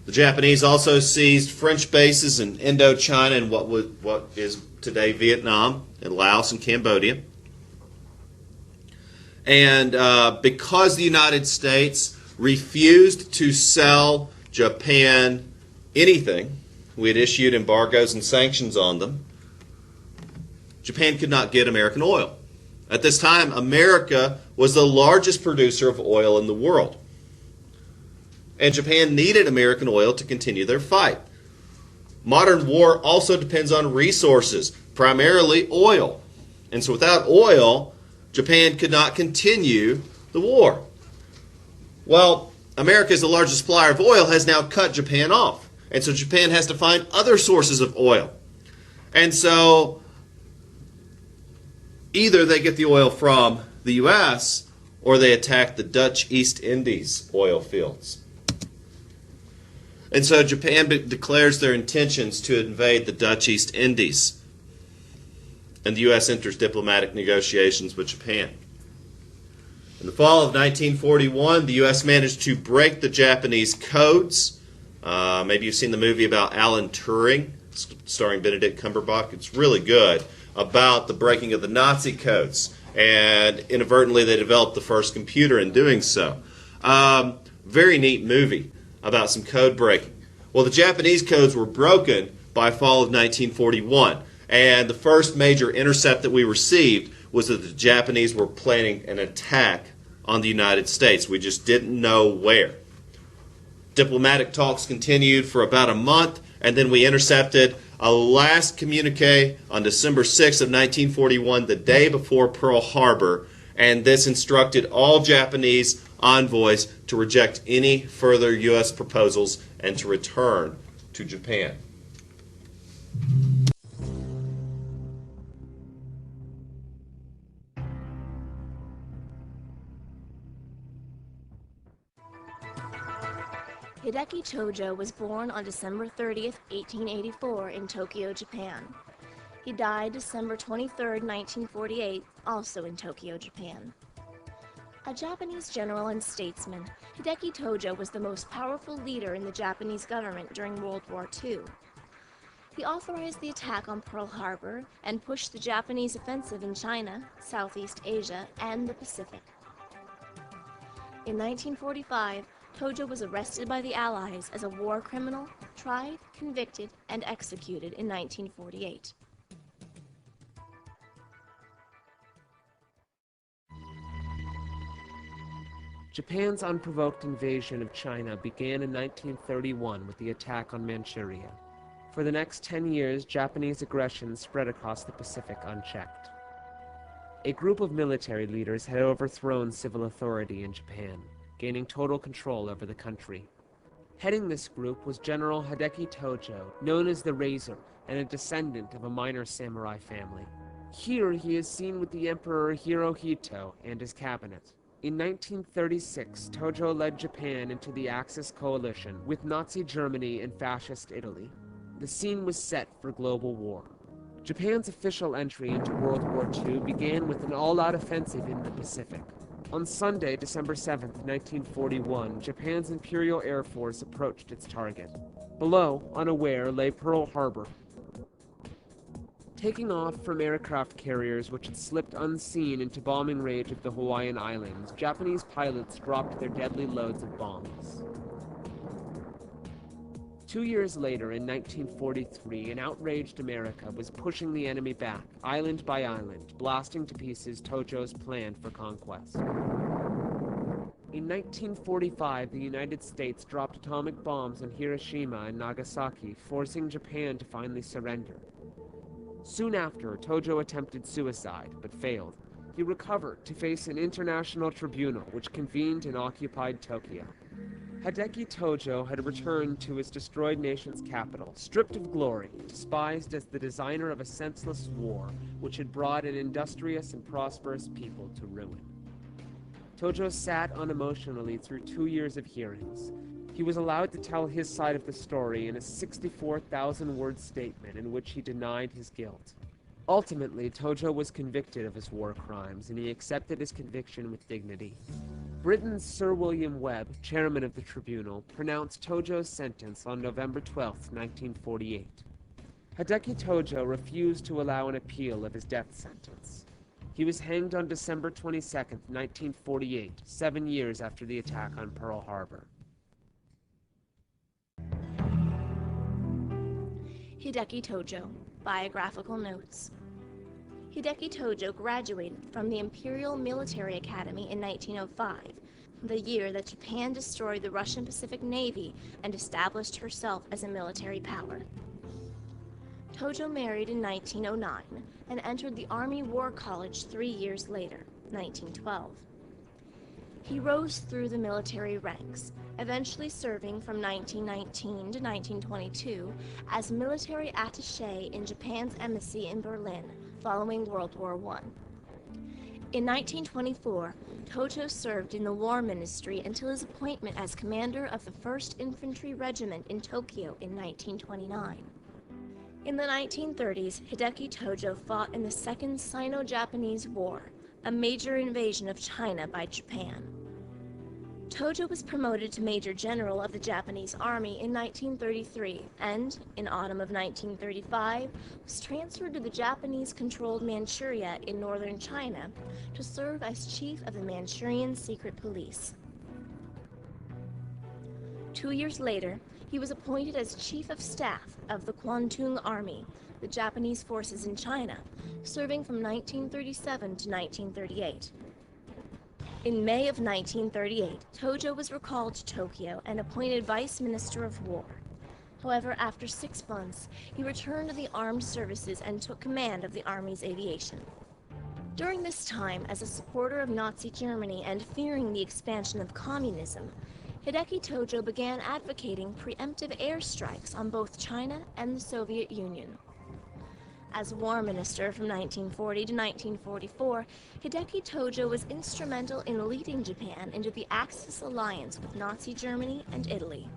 The Japanese also seized French bases in Indochina and what is today Vietnam, and Laos and Cambodia. And because the United States refused to sell Japan anything, we had issued embargoes and sanctions on them, Japan could not get American oil. At this time, America was the largest producer of oil in the world. And Japan needed American oil to continue their fight. Modern war also depends on resources, primarily oil. And so without oil, Japan could not continue the war. Well, America, as the largest supplier of oil, has now cut Japan off. And so Japan has to find other sources of oil. And so Either they get the oil from the U.S. or they attack the Dutch East Indies oil fields. And so Japan declares their intentions to invade the Dutch East Indies. And the U.S. enters diplomatic negotiations with Japan. In the fall of 1941, the U.S. managed to break the Japanese codes. Maybe you've seen the movie about Alan Turing, starring Benedict Cumberbatch. It's really good, about the breaking of the Nazi codes. And inadvertently, they developed the first computer in doing so. Very neat movie about some code breaking. Well, the Japanese codes were broken by fall of 1941. And the first major intercept that we received was that the Japanese were planning an attack on the United States. We just didn't know where. Diplomatic talks continued for about a month, and then we intercepted a last communique on December 6th of 1941, the day before Pearl Harbor, and this instructed all Japanese envoys to reject any further U.S. proposals and to return to Japan. Hideki Tojo was born on December 30th, 1884 in Tokyo, Japan. He died December 23rd, 1948, also in Tokyo, Japan. A Japanese general and statesman, Hideki Tojo was the most powerful leader in the Japanese government during World War II. He authorized the attack on Pearl Harbor and pushed the Japanese offensive in China, Southeast Asia, and the Pacific. In 1945, Tojo was arrested by the Allies as a war criminal, tried, convicted, and executed in 1948. Japan's unprovoked invasion of China began in 1931 with the attack on Manchuria. For the next 10 years, Japanese aggression spread across the Pacific unchecked. A group of military leaders had overthrown civil authority in Japan, gaining total control over the country. Heading this group was General Hideki Tojo, known as the Razor, and a descendant of a minor samurai family. Here he is seen with the Emperor Hirohito and his cabinet. In 1936, Tojo led Japan into the Axis coalition with Nazi Germany and Fascist Italy. The scene was set for global war. Japan's official entry into World War II began with an all-out offensive in the Pacific. On Sunday, December 7, 1941, Japan's Imperial Air Force approached its target. Below, unaware, lay Pearl Harbor. Taking off from aircraft carriers which had slipped unseen into bombing range of the Hawaiian Islands, Japanese pilots dropped their deadly loads of bombs. 2 years later, in 1943, an outraged America was pushing the enemy back, island by island, blasting to pieces Tojo's plan for conquest. In 1945, the United States dropped atomic bombs on Hiroshima and Nagasaki, forcing Japan to finally surrender. Soon after, Tojo attempted suicide, but failed. He recovered to face an international tribunal, which convened in occupied Tokyo. Hideki Tojo had returned to his destroyed nation's capital, stripped of glory, despised as the designer of a senseless war, which had brought an industrious and prosperous people to ruin. Tojo sat unemotionally through 2 years of hearings. He was allowed to tell his side of the story in a 64,000-word statement in which he denied his guilt. Ultimately, Tojo was convicted of his war crimes, and he accepted his conviction with dignity. Britain's Sir William Webb, chairman of the tribunal, pronounced Tojo's sentence on November 12, 1948. Hideki Tojo refused to allow an appeal of his death sentence. He was hanged on December 22, 1948, 7 years after the attack on Pearl Harbor. Hideki Tojo, Biographical Notes. Hideki Tojo graduated from the Imperial Military Academy in 1905, the year that Japan destroyed the Russian Pacific Navy and established herself as a military power. Tojo married in 1909 and entered the Army War College 3 years later, 1912. He rose through the military ranks, eventually serving from 1919 to 1922 as military attaché in Japan's embassy in Berlin following World War I. In 1924, Tojo served in the War Ministry until his appointment as commander of the 1st Infantry Regiment in Tokyo in 1929. In the 1930s, Hideki Tojo fought in the Second Sino-Japanese War, a major invasion of China by Japan. Tojo was promoted to Major General of the Japanese Army in 1933 and, in autumn of 1935, was transferred to the Japanese-controlled Manchuria in northern China to serve as chief of the Manchurian Secret Police. 2 years later, he was appointed as Chief of Staff of the Kwantung Army, the Japanese forces in China, serving from 1937 to 1938. In May of 1938, Tojo was recalled to Tokyo and appointed Vice Minister of War. However, after 6 months, he returned to the armed services and took command of the Army's aviation. During this time, as a supporter of Nazi Germany and fearing the expansion of communism, Hideki Tojo began advocating preemptive airstrikes on both China and the Soviet Union. As War Minister from 1940 to 1944, Hideki Tojo was instrumental in leading Japan into the Axis alliance with Nazi Germany and Italy.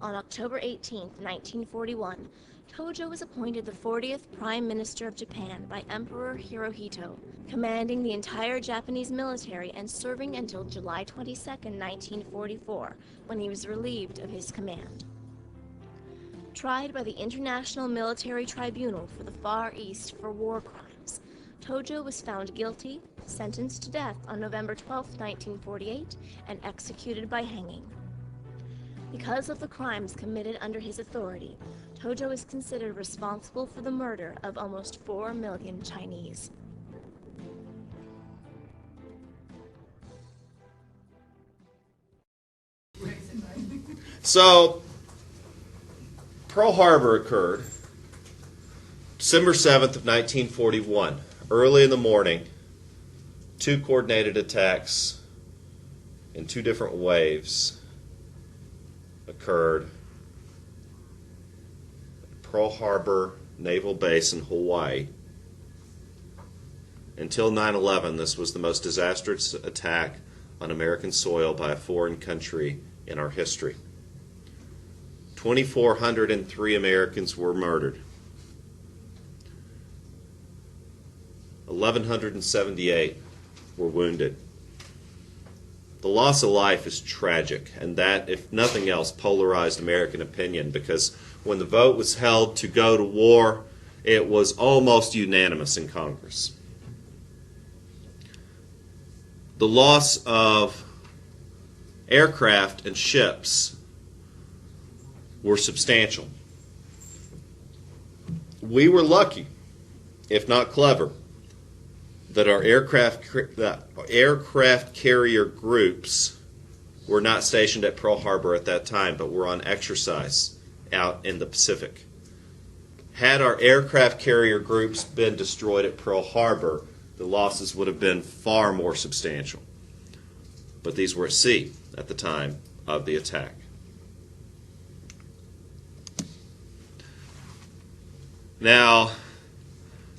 On October 18, 1941, Tojo was appointed the 40th Prime Minister of Japan by Emperor Hirohito, commanding the entire Japanese military and serving until July 22, 1944, when he was relieved of his command. Tried by the International Military Tribunal for the Far East for war crimes, Tojo was found guilty, sentenced to death on November 12, 1948, and executed by hanging. Because of the crimes committed under his authority, Tojo is considered responsible for the murder of almost 4 million Chinese. So, Pearl Harbor occurred December 7th of 1941. Early in the morning, 2 coordinated attacks in 2 different waves occurred at Pearl Harbor Naval Base in Hawaii. Until 9/11, this was the most disastrous attack on American soil by a foreign country in our history. 2,403 Americans were murdered. 1,178 were wounded. The loss of life is tragic, and that, if nothing else, polarized American opinion, because when the vote was held to go to war, it was almost unanimous in Congress. The loss of aircraft and ships were substantial. We were lucky, if not clever, that our aircraft carrier groups were not stationed at Pearl Harbor at that time, but were on exercise out in the Pacific. Had our aircraft carrier groups been destroyed at Pearl Harbor, the losses would have been far more substantial. But these were at sea at the time of the attack. Now,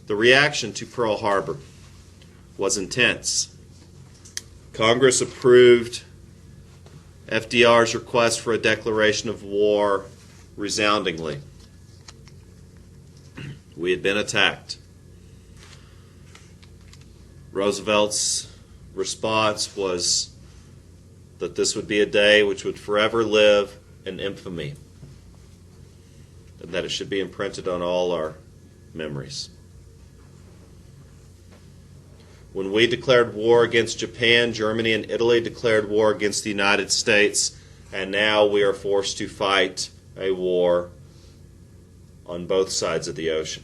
the reaction to Pearl Harbor was intense. Congress approved FDR's request for a declaration of war resoundingly. We had been attacked. Roosevelt's response was that this would be a day which would forever live in infamy, and that it should be imprinted on all our memories. When we declared war against Japan, Germany and Italy declared war against the United States, and now we are forced to fight a war on both sides of the ocean.